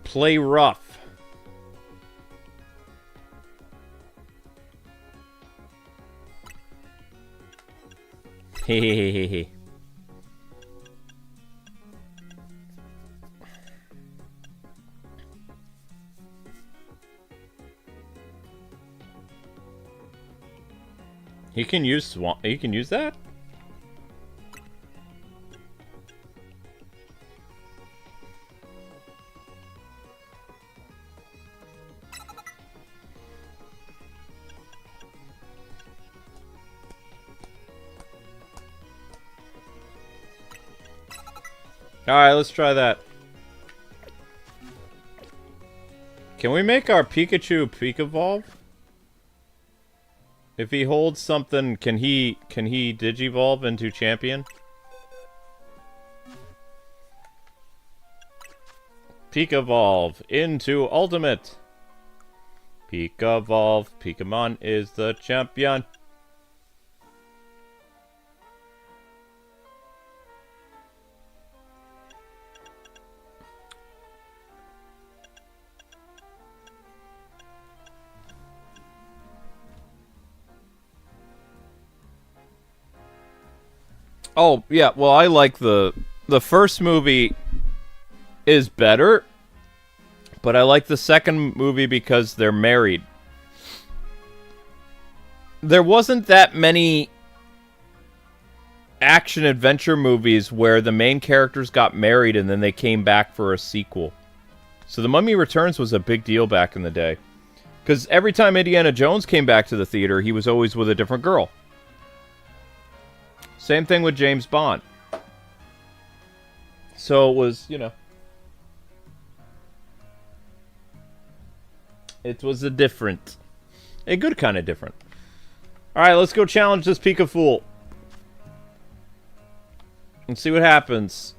Play rough. Hehehehe. He can use swamp. He can use that? Alright, let's try that. Can we make our Pikachu Pika Evolve? If he holds something, can he Digivolve into Champion? Pika Evolve into Ultimate. Pika Evolve. Pokemon is the champion. Oh, yeah, well, I like the first movie is better, but I like the second movie because they're married. There wasn't that many action-adventure movies where the main characters got married and then they came back for a sequel. So The Mummy Returns was a big deal back in the day. Because every time Indiana Jones came back to the theater, he was always with a different girl. Same thing with James Bond. So it was, you know. It was a good kind of different. Alright, let's go challenge this Pika Fool. And see what happens.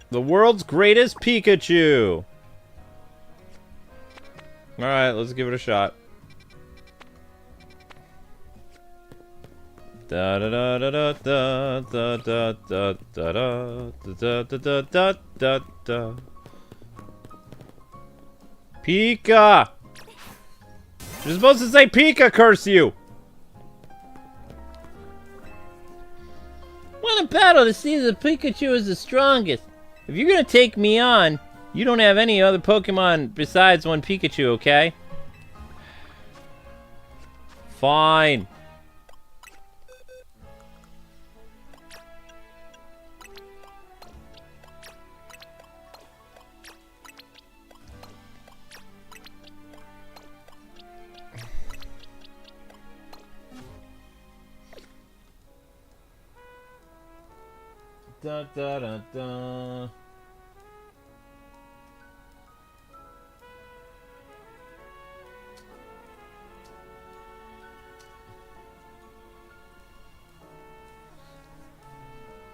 The world's greatest Pikachu. Alright, let's give it a shot. Da da da da da da da da da da da da da da da. Pika! You're supposed to say Pika, curse you! Want a battle to see if the Pikachu is the strongest. If you're gonna take me on, you don't have any other Pokemon besides one Pikachu, okay? Fine. Da da da da.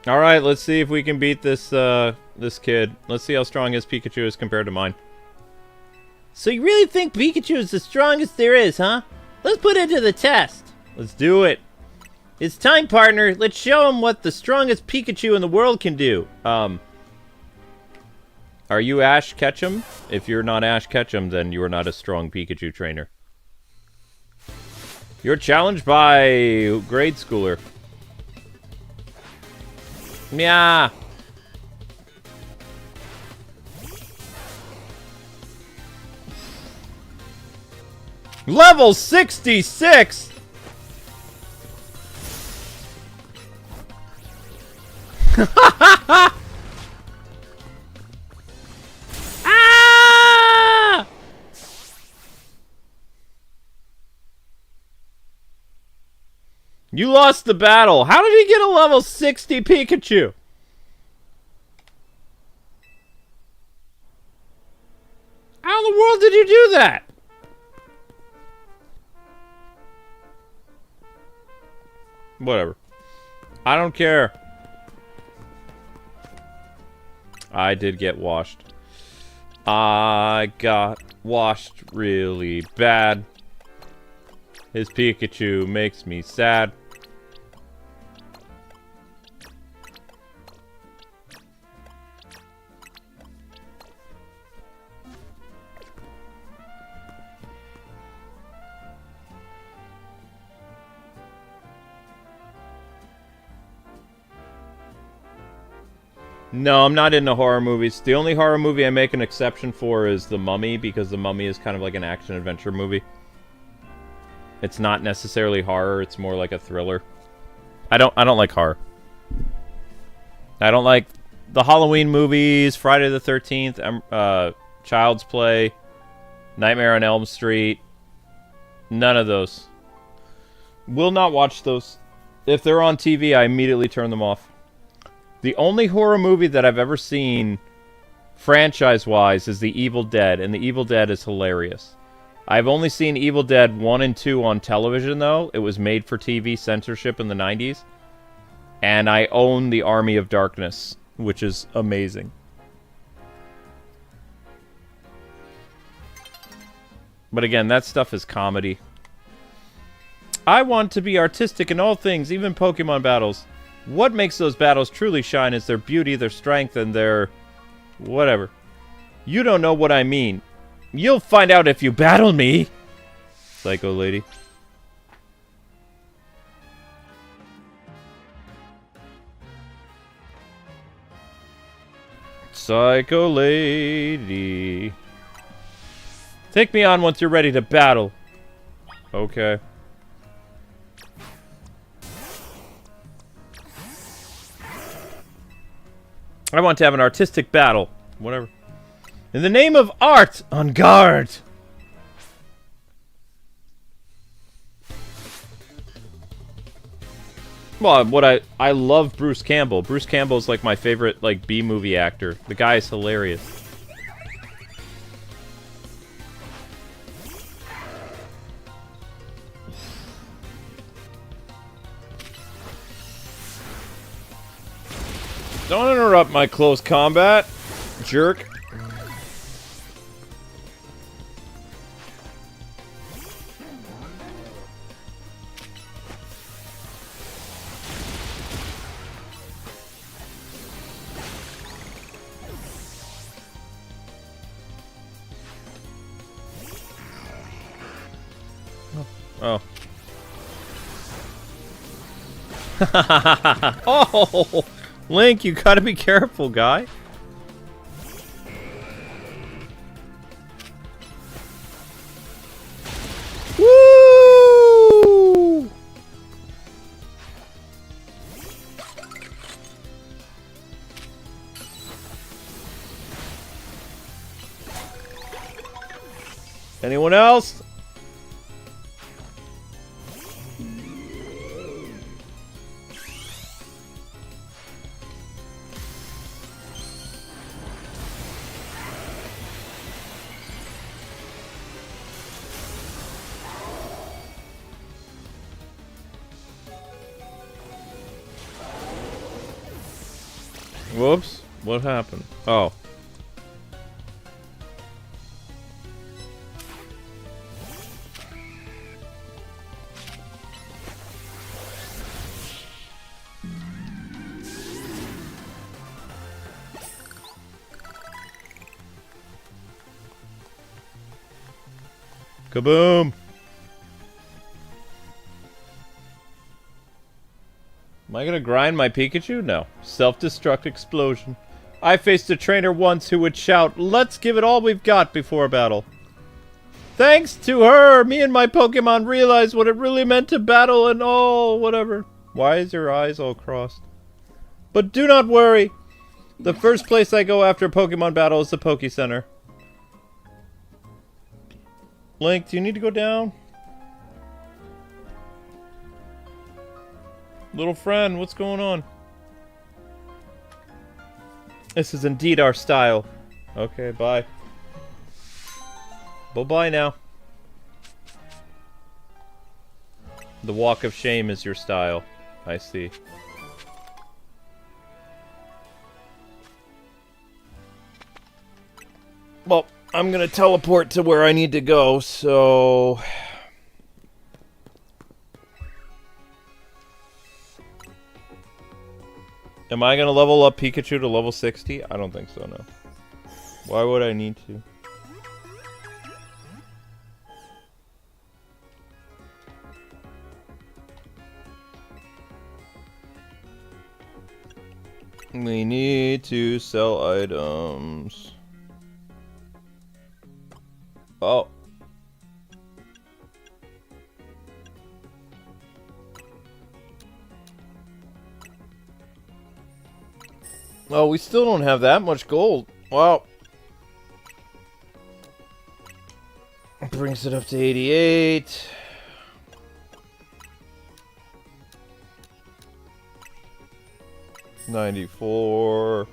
All right, let's see if we can beat this this kid. Let's see how strong his Pikachu is compared to mine. So you really think Pikachu is the strongest there is, huh? Let's put it to the test. Let's do it. It's time, partner. Let's show him what the strongest Pikachu in the world can do. Are you Ash Ketchum? If you're not Ash Ketchum, then you are not a strong Pikachu trainer. You're challenged by grade schooler. Yeah. Level 66! Ah! You lost the battle. How did he get a level 60 Pikachu? How in the world did you do that? Whatever. I don't care. I did get washed. I got washed really bad. His Pikachu makes me sad. No, I'm not into horror movies. The only horror movie I make an exception for is The Mummy, because The Mummy is kind of like an action-adventure movie. It's not necessarily horror, it's more like a thriller. I don't like horror. I don't like the Halloween movies, Friday the 13th, Child's Play, Nightmare on Elm Street. None of those. Will not watch those. If they're on TV, I immediately turn them off. The only horror movie that I've ever seen, franchise-wise, is The Evil Dead, and The Evil Dead is hilarious. I've only seen Evil Dead 1 and 2 on television, though. It was made for TV censorship in the 90s. And I own The Army of Darkness, which is amazing. But again, that stuff is comedy. I want to be artistic in all things, even Pokemon battles. What makes those battles truly shine is their beauty, their strength, and their... whatever. You don't know what I mean. You'll find out if you battle me! Psycho lady. Psycho lady. Take me on once you're ready to battle. Okay. I want to have an artistic battle. Whatever. In the name of art, on guard! Well, I love Bruce Campbell. Bruce Campbell's like my favorite, like, B-movie actor. The guy is hilarious. Don't interrupt my close combat, jerk. Oh. Oh! Link, you gotta be careful, guy. Woo! Anyone else? Whoops. What happened? Oh. Kaboom! Am I gonna grind my Pikachu? No. Self-destruct explosion. I faced a trainer once who would shout, "Let's give it all we've got before a battle." Thanks to her, me and my Pokemon realized what it really meant to battle and all, whatever. Why is your eyes all crossed? But do not worry. The first place I go after a Pokemon battle is the Poke Center. Link, do you need to go down? Little friend, what's going on? This is indeed our style. Okay, bye. Bye-bye now. The walk of shame is your style. I see. Well, I'm gonna teleport to where I need to go, so... Am I gonna level up Pikachu to level 60? I don't think so, no. Why would I need to? We need to sell items. Oh. Oh, we still don't have that much gold. Wow. Brings it up to 88. $94.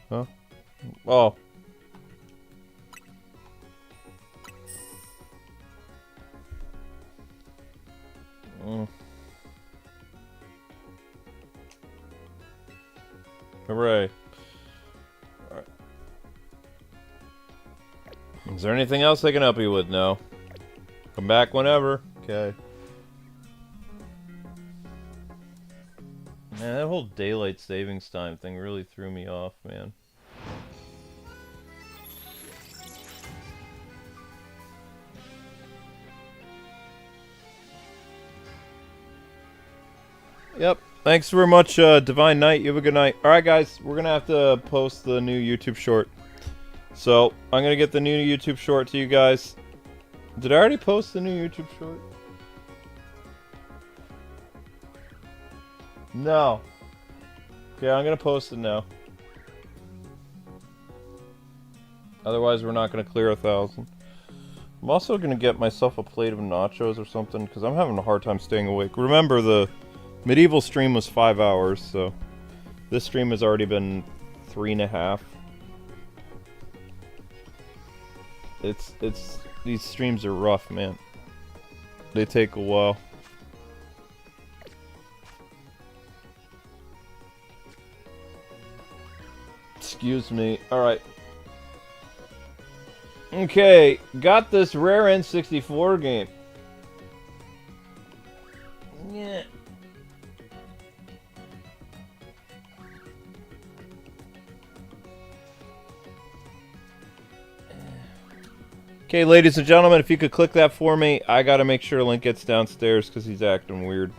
Huh? Oh. Hooray. Alright. Is there anything else I can help you with? No. Come back whenever. Okay. Man, that whole daylight savings time thing really threw me off, man. Yep. Thanks very much, Divine Knight. You have a good night. Alright, guys. We're going to have to post the new YouTube short. So, I'm going to get the new YouTube short to you guys. Did I already post the new YouTube short? No. Okay, I'm going to post it now. Otherwise, we're not going to clear 1,000. I'm also going to get myself a plate of nachos or something, because I'm having a hard time staying awake. Remember, the medieval stream was 5 hours, so this stream has already been 3.5. These streams are rough, man. They take a while. Excuse me. Alright. Okay, got this rare N64 game. Yeah. Okay, ladies and gentlemen, if you could click that for me, I gotta make sure Link gets downstairs because he's acting weird.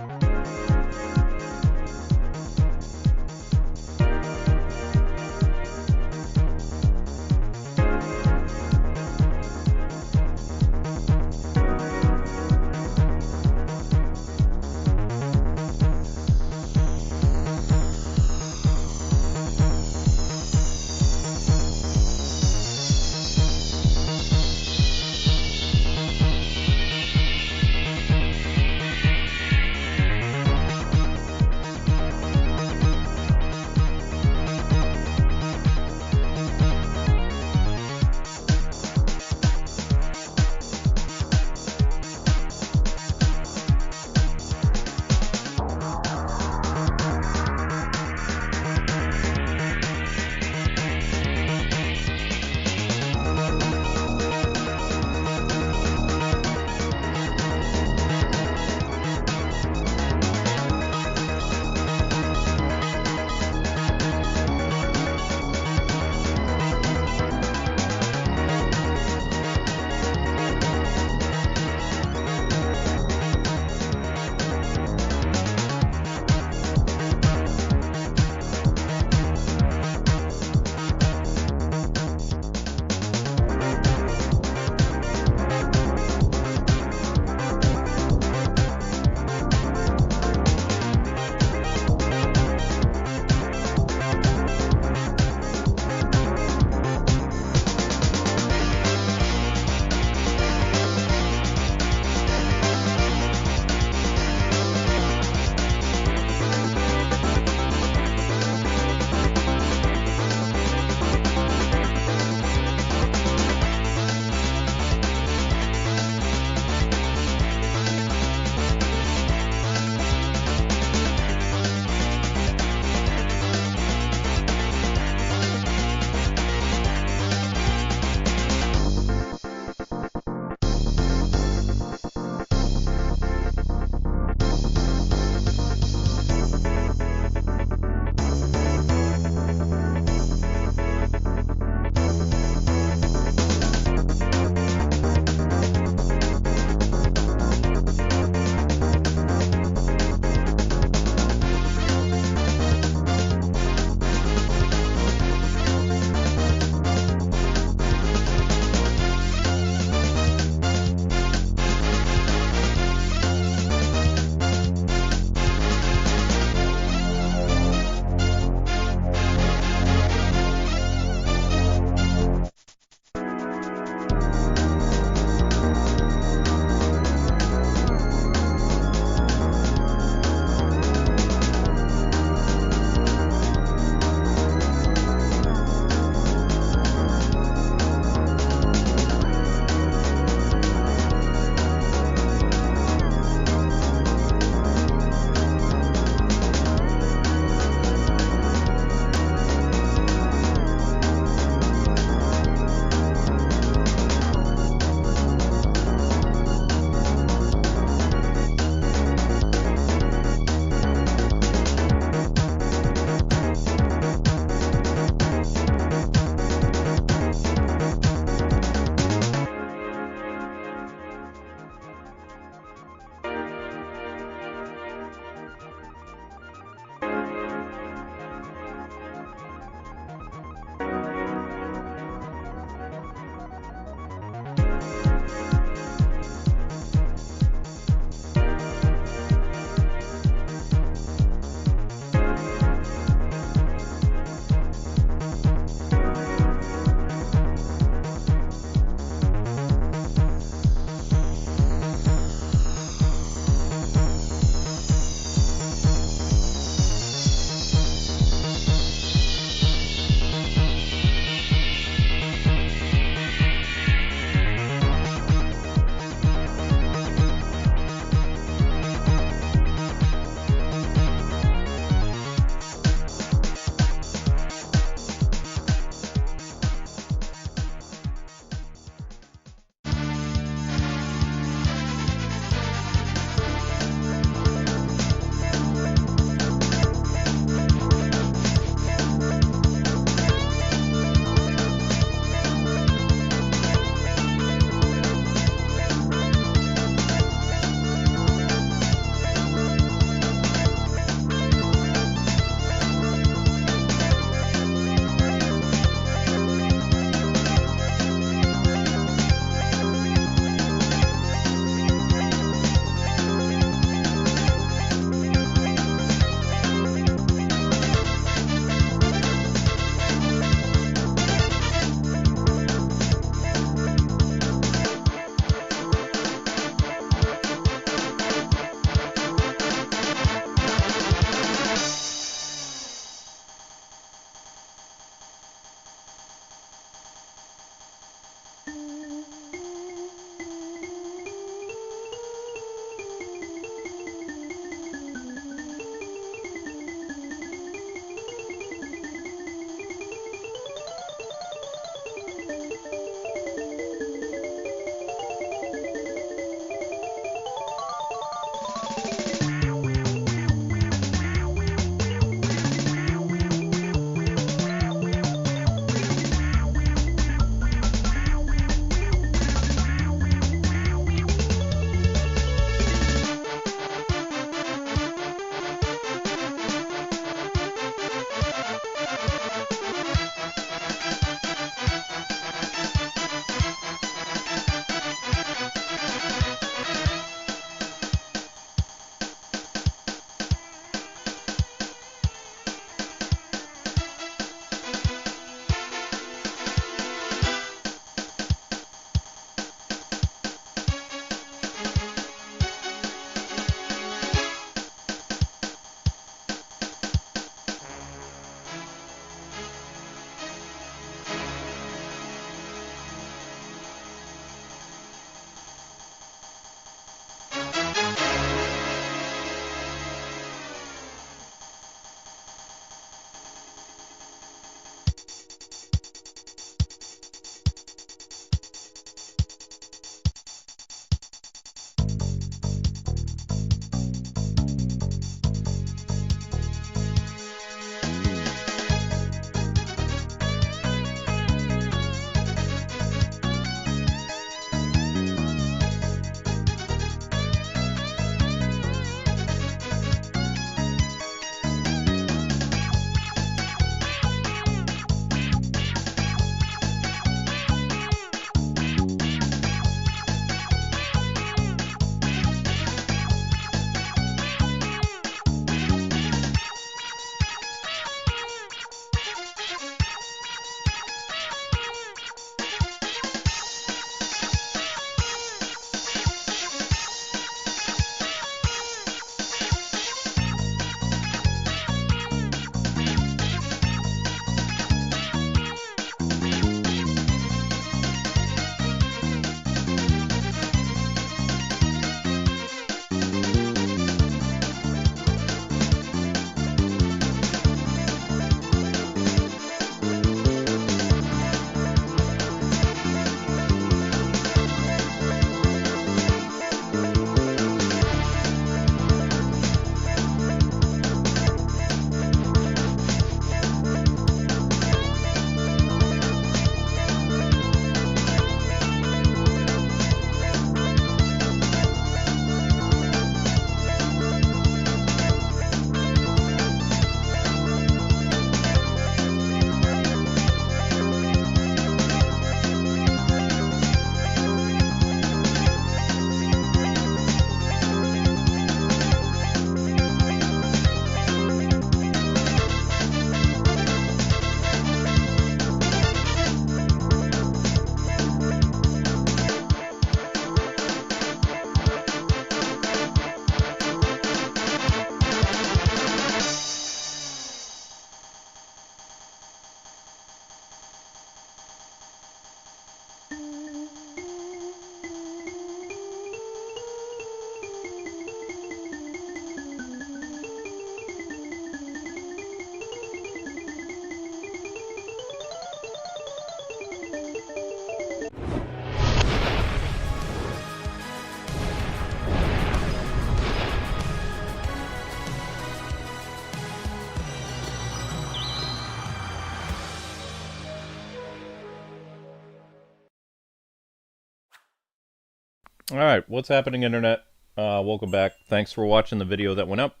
Alright, what's happening, Internet? Welcome back. Thanks for watching the video that went up.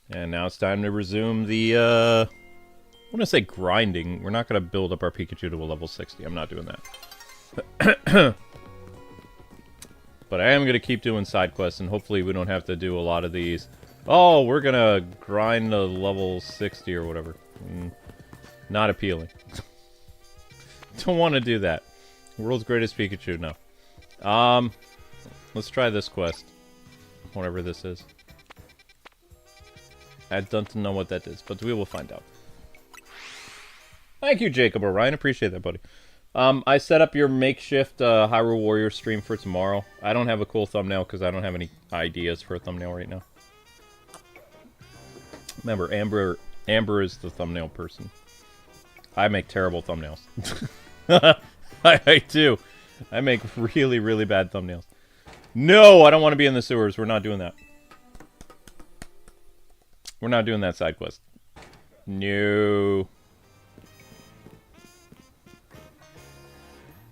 And now it's time to resume the, I want to say grinding. We're not going to build up our Pikachu to a level 60. I'm not doing that. But I am going to keep doing side quests, and hopefully we don't have to do a lot of these. Oh, we're going to grind to level 60 or whatever. Not appealing. Don't want to do that. World's greatest Pikachu, no. Let's try this quest. Whatever this is. I don't know what that is, but we will find out. Thank you, Jacob Orion. Appreciate that, buddy. I set up your makeshift Hyrule Warrior stream for tomorrow. I don't have a cool thumbnail because I don't have any ideas for a thumbnail right now. Remember, Amber is the thumbnail person. I make terrible thumbnails. I do. I make really, really bad thumbnails. No, I don't want to be in the sewers. We're not doing that. We're not doing that side quest. No.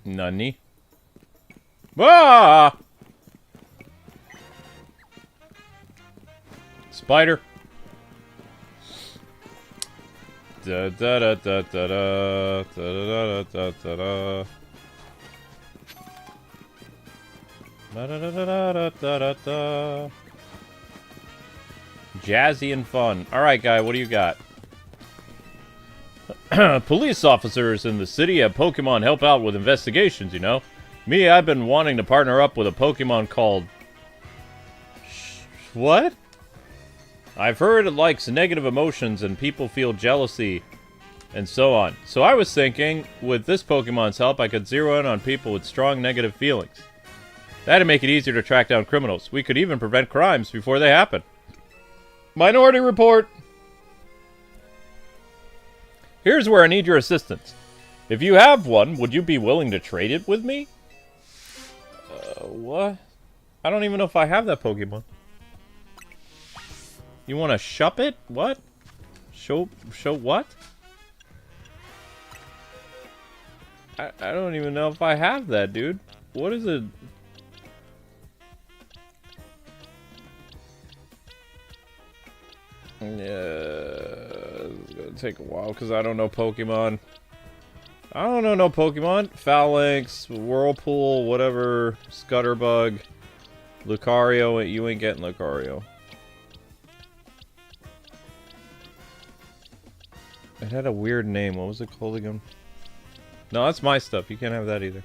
Nunny. Ah! Spider. Da da da da da da da da da da da. Da da da da da da da da. Jazzy and fun. Alright, guy, what do you got? Police officers in the city have Pokemon help out with investigations, you know? Me, I've been wanting to partner up with a Pokemon called... What? I've heard it likes negative emotions and people feel jealousy and so on. So I was thinking, with this Pokemon's help, I could zero in on people with strong negative feelings. That'd make it easier to track down criminals. We could even prevent crimes before they happen. Minority Report! Here's where I need your assistance. If you have one, would you be willing to trade it with me? What? I don't even know if I have that Pokemon. You want to shop it? What? Show what? I don't even know if I have that, dude. What is it? Yeah, it's gonna take a while because I don't know Pokemon. I don't know no Pokemon. Phalanx, Whirlpool, whatever, Scutterbug, Lucario. You ain't getting Lucario. It had a weird name. What was it called again? No, that's my stuff. You can't have that either.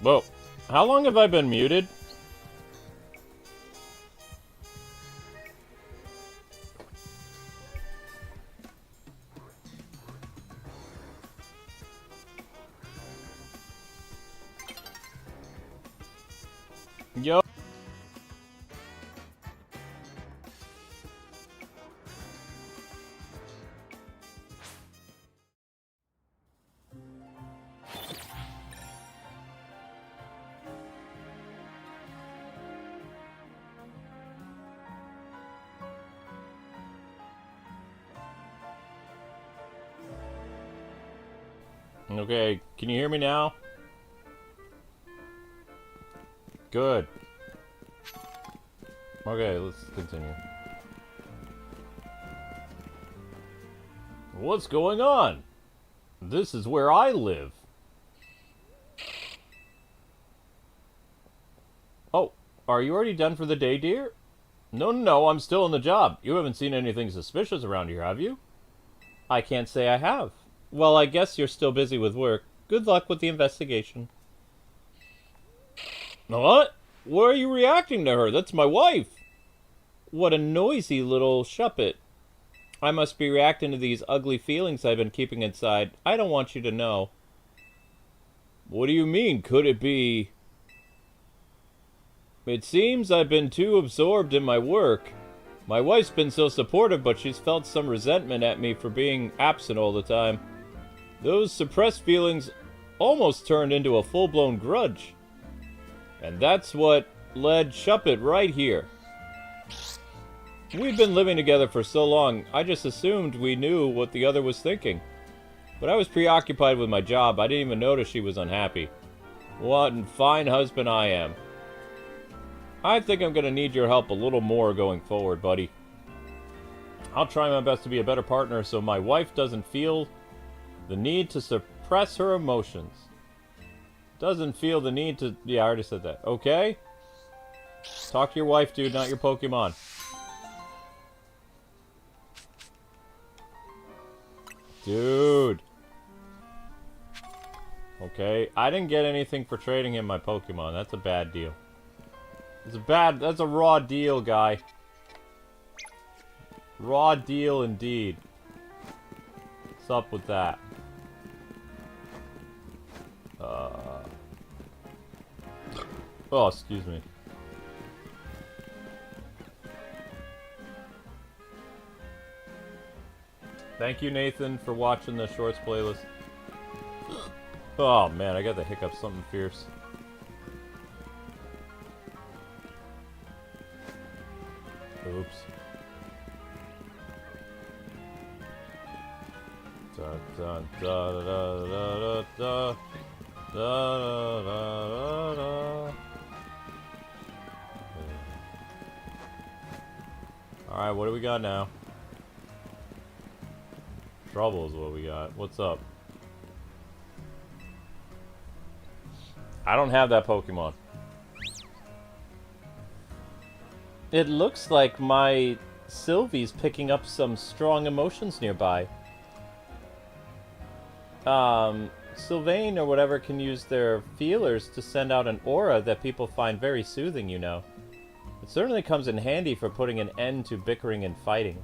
Whoa. How long have I been muted? Yo. Okay, can you hear me now? Good. Okay, let's continue. What's going on? This is where I live. Oh, are you already done for the day, dear? No, I'm still on the job. You haven't seen anything suspicious around here, have you? I can't say I have. Well, I guess you're still busy with work. Good luck with the investigation. What? Why are you reacting to her? That's my wife. What a noisy little shuppet. I must be reacting to these ugly feelings I've been keeping inside. I don't want you to know. What do you mean? Could it be... It seems I've been too absorbed in my work. My wife's been so supportive, but she's felt some resentment at me for being absent all the time. Those suppressed feelings almost turned into a full-blown grudge. And that's what led Shuppet right here. We've been living together for so long, I just assumed we knew what the other was thinking. But I was preoccupied with my job, I didn't even notice she was unhappy. What a fine husband I am. I think I'm gonna need your help a little more going forward, buddy. I'll try my best to be a better partner so my wife doesn't feel the need to suppress her emotions. Doesn't feel the need to... Yeah, I already said that. Okay? Talk to your wife, dude, not your Pokemon. Dude. Okay, I didn't get anything for trading him my Pokemon. That's a bad deal. That's a raw deal, guy. Raw deal indeed. What's up with that? Oh, excuse me. Thank you, Nathan, for watching the shorts playlist. Oh, man, I got the hiccups. Something fierce. Oops. Da da da da da da da da da da. Alright, what do we got now? Trouble is what we got. What's up? I don't have that Pokemon. It looks like my Sylvie's picking up some strong emotions nearby. Sylvain or whatever can use their feelers to send out an aura that people find very soothing, you know. It certainly comes in handy for putting an end to bickering and fighting.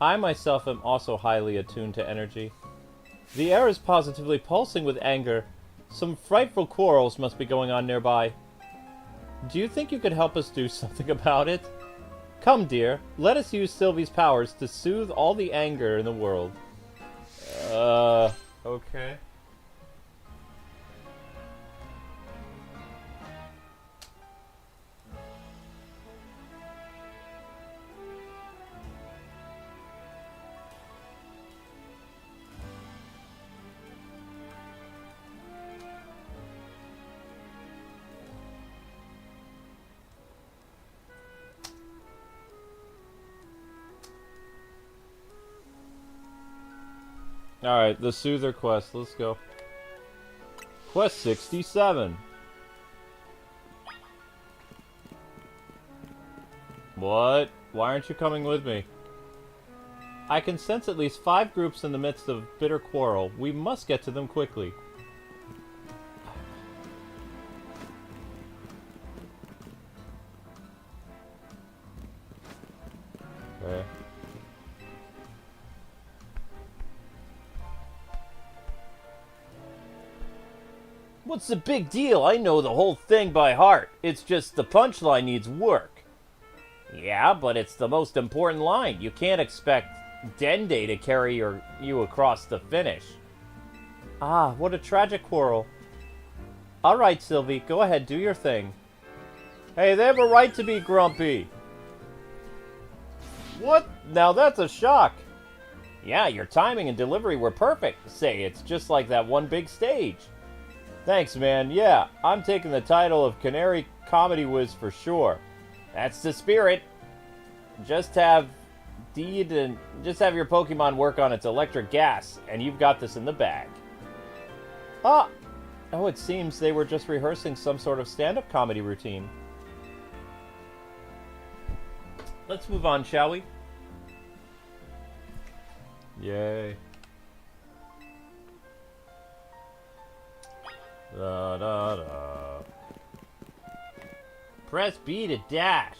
I myself am also highly attuned to energy. The air is positively pulsing with anger. Some frightful quarrels must be going on nearby. Do you think you could help us do something about it? Come, dear, let us use Sylvie's powers to soothe all the anger in the world. Okay. Alright, the Soother quest. Let's go. Quest 67. What? Why aren't you coming with me? I can sense at least 5 groups in the midst of bitter quarrel. We must get to them quickly. What's the big deal? I know the whole thing by heart. It's just the punchline needs work. Yeah, but it's the most important line. You can't expect Dende to carry you across the finish. Ah, what a tragic quarrel. All right, Sylvie, go ahead, do your thing. Hey, they have a right to be grumpy. What? Now that's a shock. Yeah, your timing and delivery were perfect. Say, it's just like that one big stage. Thanks, man. Yeah, I'm taking the title of Canary Comedy Whiz for sure. That's the spirit. Just have your Pokemon work on its electric gas, and you've got this in the bag. Oh, it seems they were just rehearsing some sort of stand-up comedy routine. Let's move on, shall we? Yay. Da da da. Press B to dash.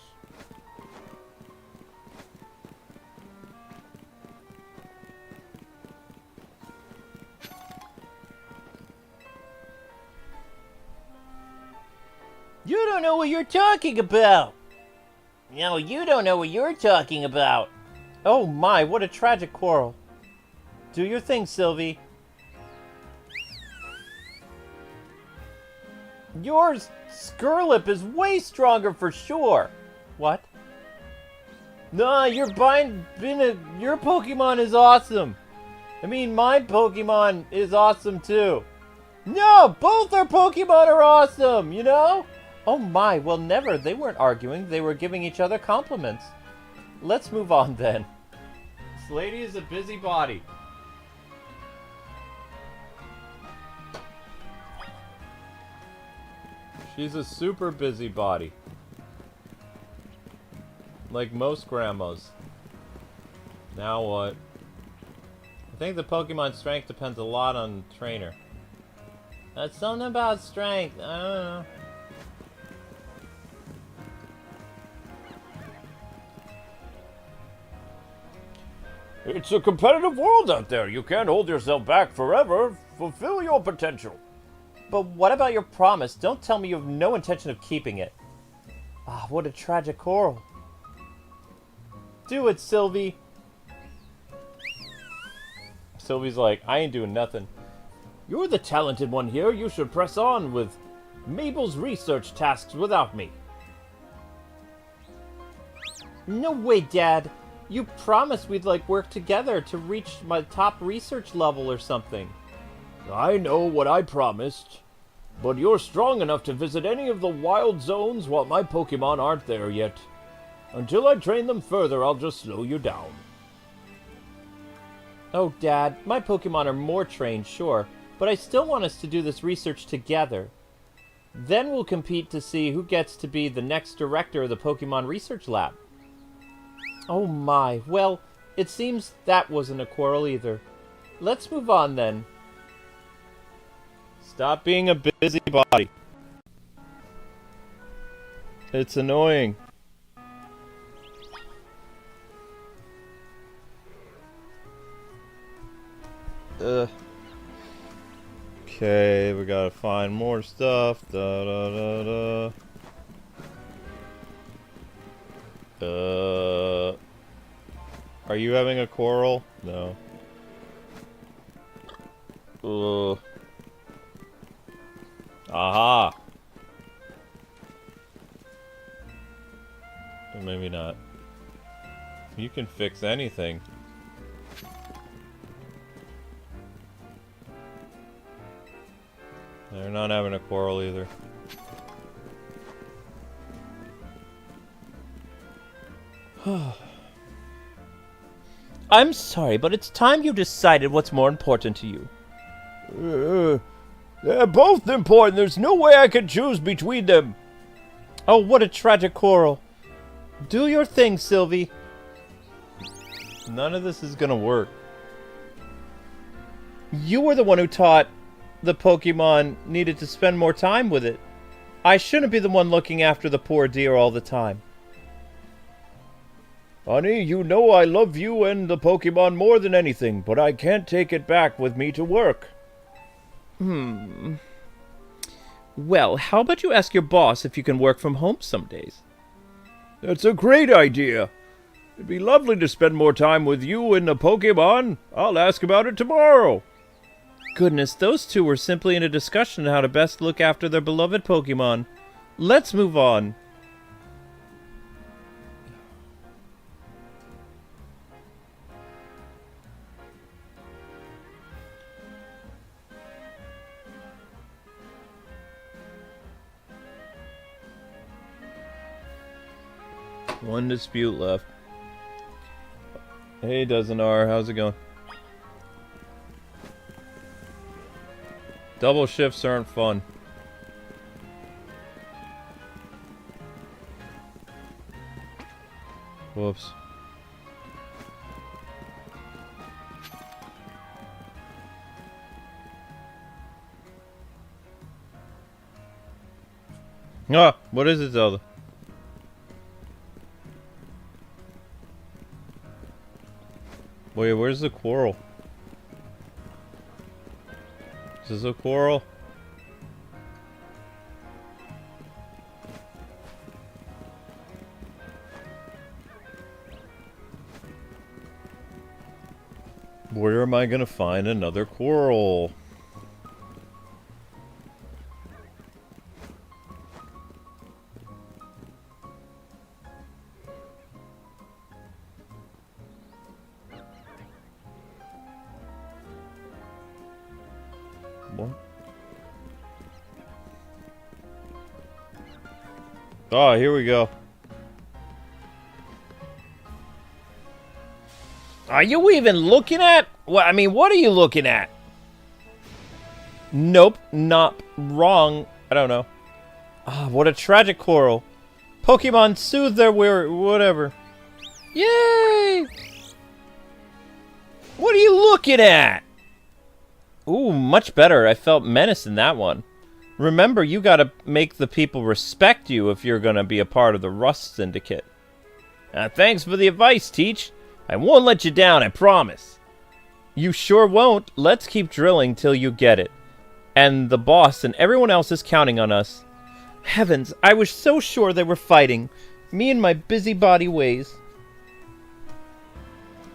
You don't know what you're talking about. No, you don't know what you're talking about. Oh my, what a tragic quarrel. Do your thing, Sylvie. Yours, Skirlip, is way stronger for sure. What? Nah, your Pokemon is awesome. I mean, my Pokemon is awesome too. No, both our Pokemon are awesome, you know? Oh my, well never. They weren't arguing. They were giving each other compliments. Let's move on then. This lady is a busybody. She's a super busybody. Like most grandmas. Now what? I think the Pokemon strength depends a lot on the trainer. That's something about strength. I don't know. It's a competitive world out there. You can't hold yourself back forever. Fulfill your potential. But what about your promise? Don't tell me you have no intention of keeping it. Ah, what a tragic quarrel. Do it, Sylvie. Sylvie's like, I ain't doing nothing. You're the talented one here. You should press on with Mabel's research tasks without me. No way, Dad. You promised we'd, work together to reach my top research level or something. I know what I promised. But you're strong enough to visit any of the wild zones while my Pokemon aren't there yet. Until I train them further, I'll just slow you down. Oh, Dad, my Pokemon are more trained, sure. But I still want us to do this research together. Then we'll compete to see who gets to be the next director of the Pokemon Research Lab. Oh my, well, it seems that wasn't a quarrel either. Let's move on then. Stop being a busybody. It's annoying. Okay, we gotta find more stuff. Da da da da. Are you having a quarrel? No. Aha! Or maybe not. You can fix anything. They're not having a quarrel either. I'm sorry, but it's time you decided what's more important to you. They're both important. There's no way I can choose between them. Oh, what a tragic quarrel. Do your thing, Sylvie. None of this is gonna work. You were the one who taught the Pokemon needed to spend more time with it. I shouldn't be the one looking after the poor deer all the time. Honey, you know I love you and the Pokemon more than anything, but I can't take it back with me to work. Well, how about you ask your boss if you can work from home some days? That's a great idea. It'd be lovely to spend more time with you and the Pokemon. I'll ask about it tomorrow. Goodness, those two were simply in a discussion on how to best look after their beloved Pokemon. Let's move on. One dispute left. Hey, Dozenar, how's it going? Double shifts aren't fun. Whoops. Ah, what is it, Zelda? Wait, where's the quarrel? Is this a quarrel? Where am I gonna find another quarrel? What? Oh, here we go. Are you even looking at? Well, I mean, what are you looking at? Nope, not wrong. I don't know. Ah, what a tragic quarrel. Pokemon Soother, whatever. Yay! What are you looking at? Ooh, much better. I felt menace in that one. Remember, you gotta make the people respect you if you're gonna be a part of the Rust Syndicate. Thanks for the advice, Teach. I won't let you down, I promise. You sure won't. Let's keep drilling till you get it. And the boss and everyone else is counting on us. Heavens, I was so sure they were fighting. Me and my busybody ways.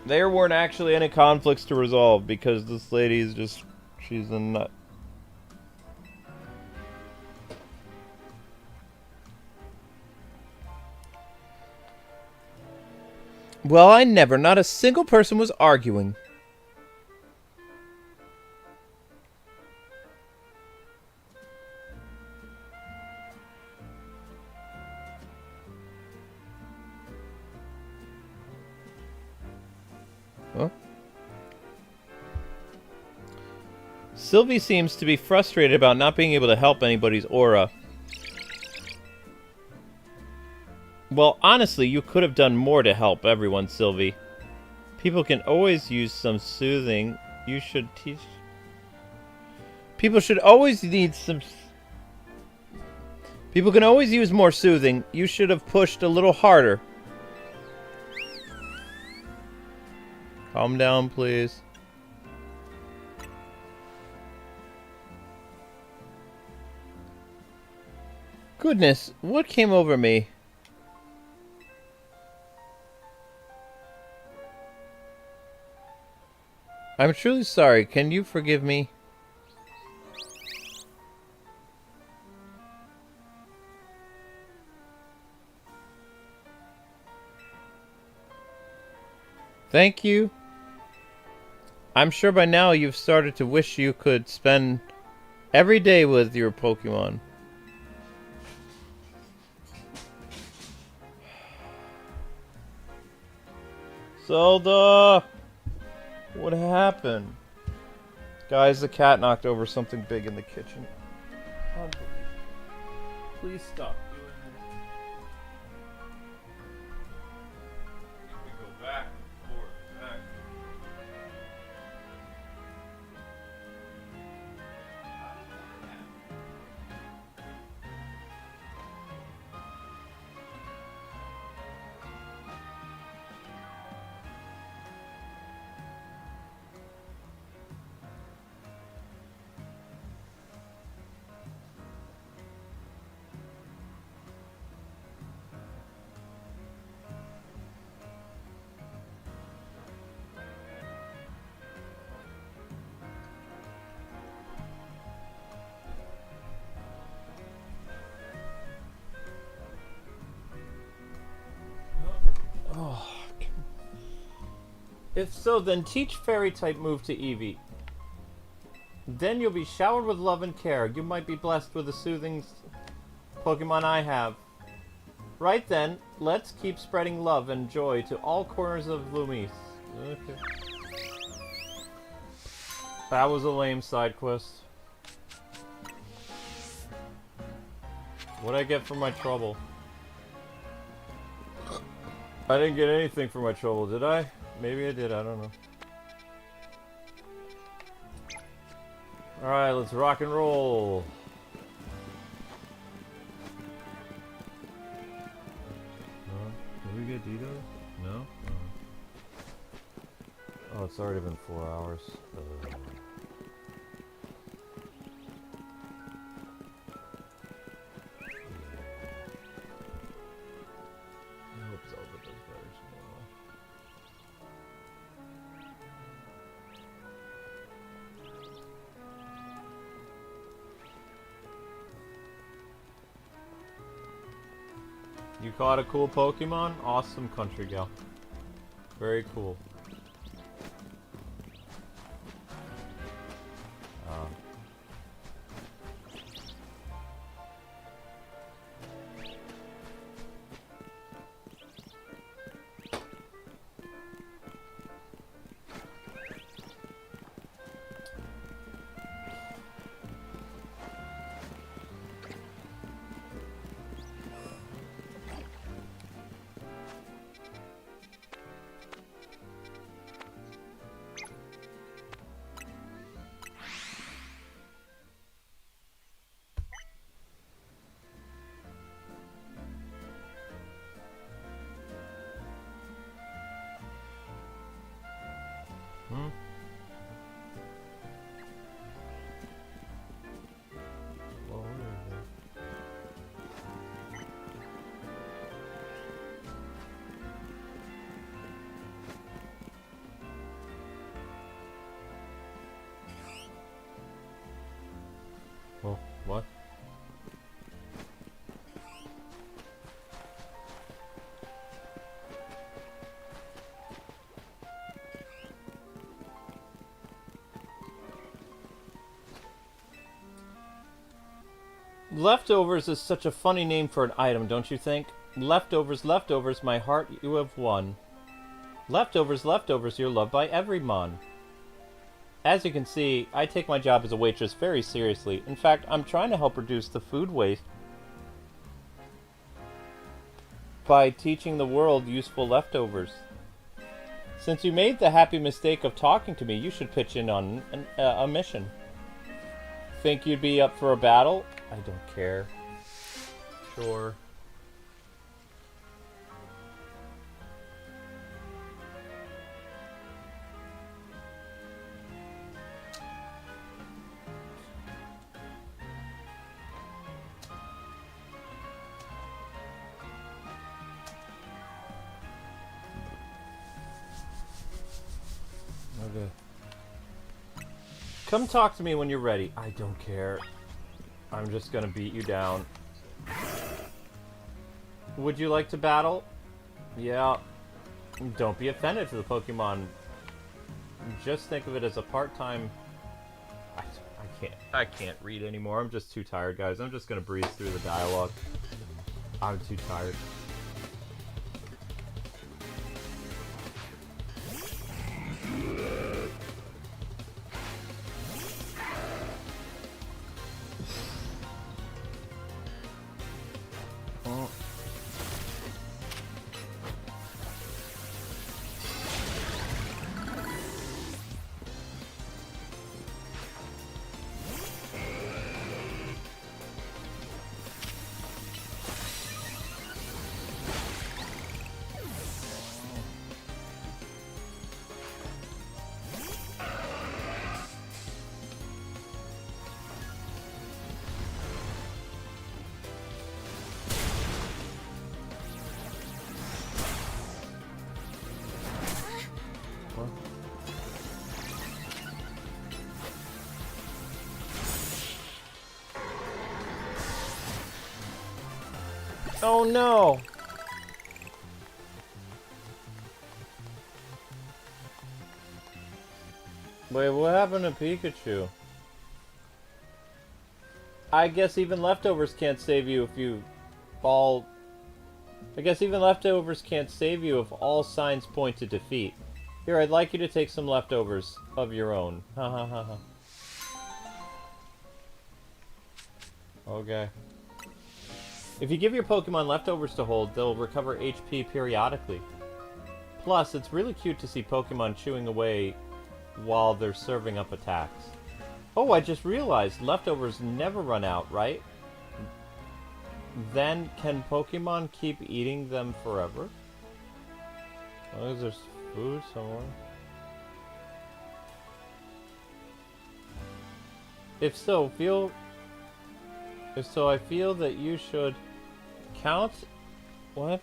There weren't actually any conflicts to resolve because this lady is just... she's a nut. Well, I never. Not a single person was arguing. Huh? Sylvie seems to be frustrated about not being able to help anybody's aura. Well, honestly, you could have done more to help everyone, Sylvie. People can always use some soothing. You should teach... People should always need some... People can always use more soothing. You should have pushed a little harder. Calm down, please. Goodness, what came over me? I'm truly sorry. Can you forgive me? Thank you. I'm sure by now you've started to wish you could spend every day with your Pokemon. Zelda! What happened? Guys, the cat knocked over something big in the kitchen. Unbelievable. Please stop doing this. We go back and forth, back. If so, then teach fairy-type move to Eevee. Then you'll be showered with love and care. You might be blessed with the soothing Pokemon I have. Right then, let's keep spreading love and joy to all corners of Loomis. Okay. That was a lame side quest. What'd I get for my trouble? I didn't get anything for my trouble, did I? Maybe I did, I don't know. Alright, let's rock and roll. Did we get Dito? No? Oh, it's already been 4 hours. I hope Zelda does better tomorrow. You caught a cool Pokemon? Awesome, country gal. Very cool. Well, what? Leftovers is such a funny name for an item, don't you think? Leftovers, leftovers, my heart you have won. Leftovers, leftovers, you're loved by everyone. As you can see, I take my job as a waitress very seriously. In fact, I'm trying to help reduce the food waste by teaching the world useful leftovers. Since you made the happy mistake of talking to me, you should pitch in on a mission. Think you'd be up for a battle? I don't care. Sure. Okay. Come talk to me when you're ready. I don't care. I'm just gonna beat you down. Would you like to battle? Yeah. Don't be offended to the Pokemon. Just think of it as a part-time... I can't read anymore. I'm just too tired, guys. I'm just gonna breeze through the dialogue. I'm too tired. Oh no! Wait, what happened to Pikachu? I guess even leftovers can't save you if you all... I guess even leftovers can't save you if all signs point to defeat. Here, I'd like you to take some leftovers of your own. Ha ha ha ha. Okay. If you give your Pokemon leftovers to hold, they'll recover HP periodically. Plus, it's really cute to see Pokemon chewing away while they're serving up attacks. Oh, I just realized leftovers never run out, right? Then, can Pokemon keep eating them forever? As long as there's food somewhere. If so, I feel that you should count... What?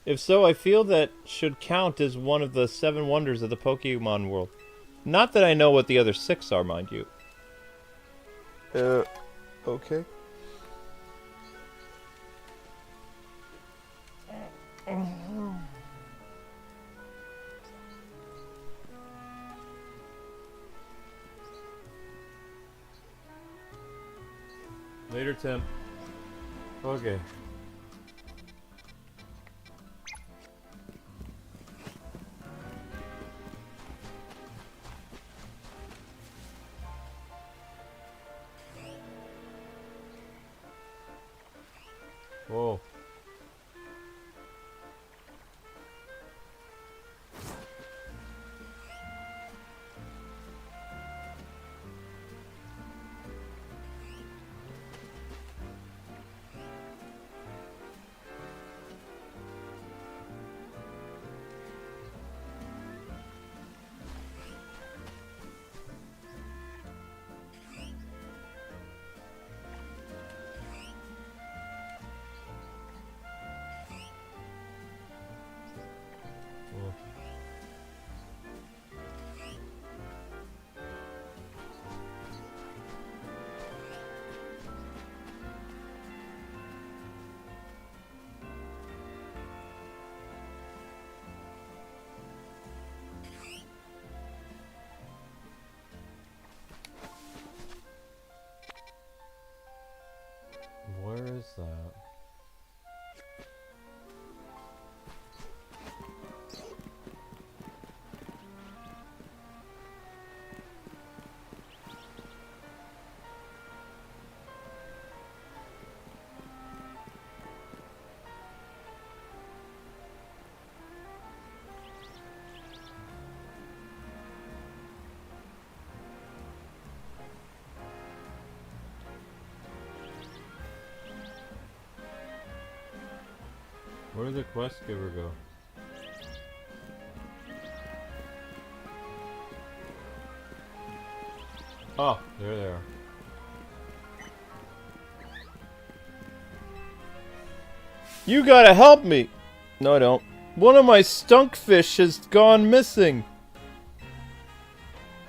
If so, I feel that should count as one of the 7 wonders of the Pokemon world. Not that I know what the other 6 are, mind you. Okay. Later, Tim. Okay. Whoa. Where is that? Where did the quest giver go? Oh, there they are. You gotta help me! No, I don't. One of my Stunkfish has gone missing.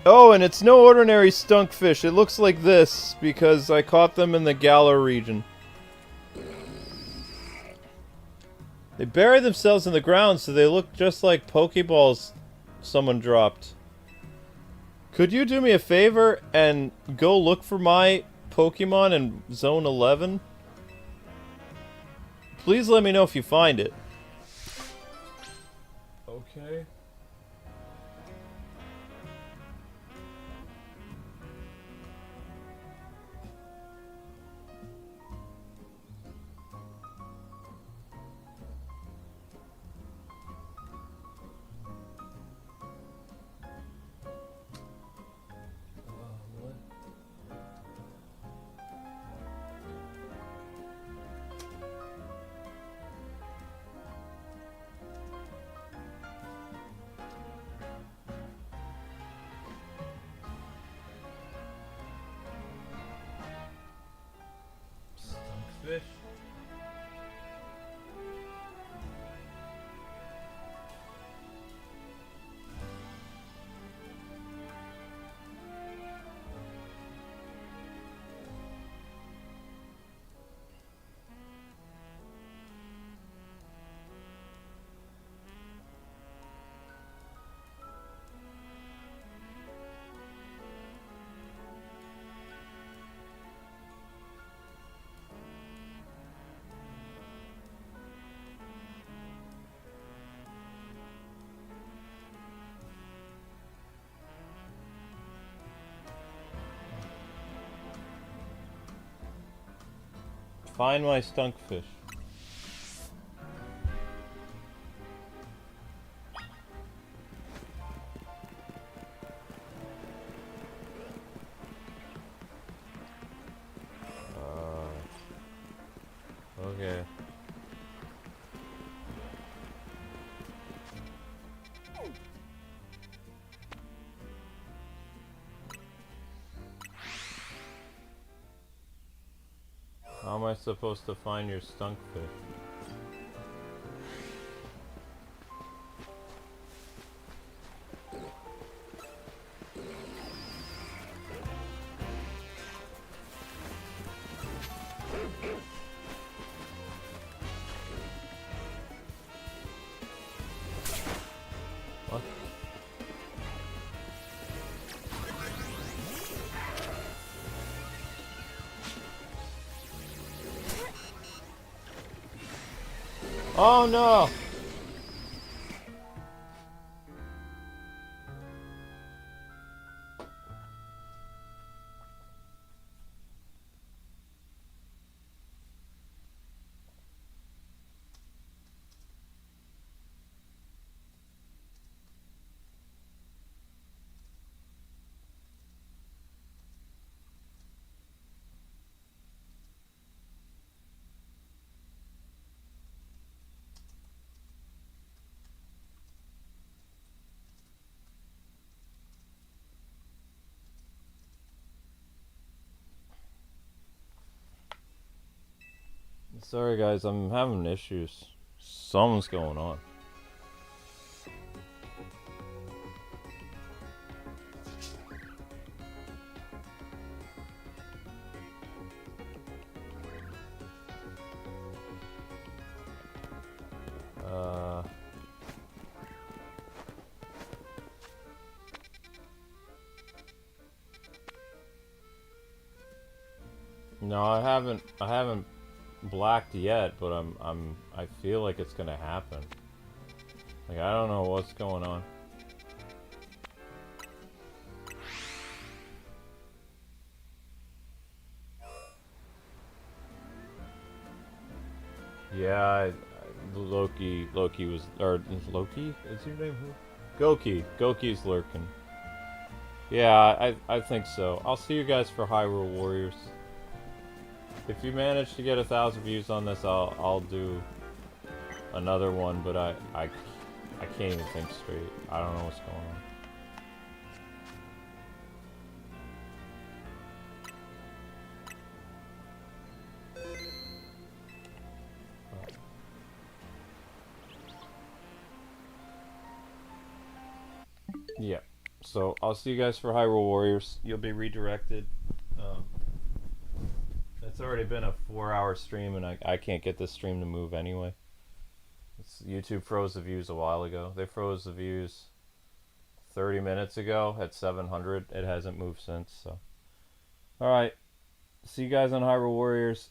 Oh, and it's no ordinary Stunkfish. It looks like this because I caught them in the Galar region. They bury themselves in the ground so they look just like Pokeballs someone dropped. Could you do me a favor and go look for my Pokemon in Zone 11? Please let me know if you find it. Okay. Find my Stunkfish. Okay. How am I supposed to find your Stunkfish? What? Oh no! Sorry guys, I'm having issues. Something's going on. No, I haven't blacked yet, but I feel like it's gonna happen. Like, I don't know what's going on. Yeah, Loki was, or Loki? Is your name who? Goki's lurking. Yeah, I think so. I'll see you guys for Hyrule Warriors. If you manage to get 1,000 views on this, I'll do another one, but I can't even think straight. I don't know what's going on. Yeah, so I'll see you guys for Hyrule Warriors. You'll be redirected. It's already been a 4-hour stream, and I can't get this stream to move anyway. YouTube froze the views a while ago. They froze the views 30 minutes ago at 700. It hasn't moved since. So, all right. See you guys on Hyrule Warriors.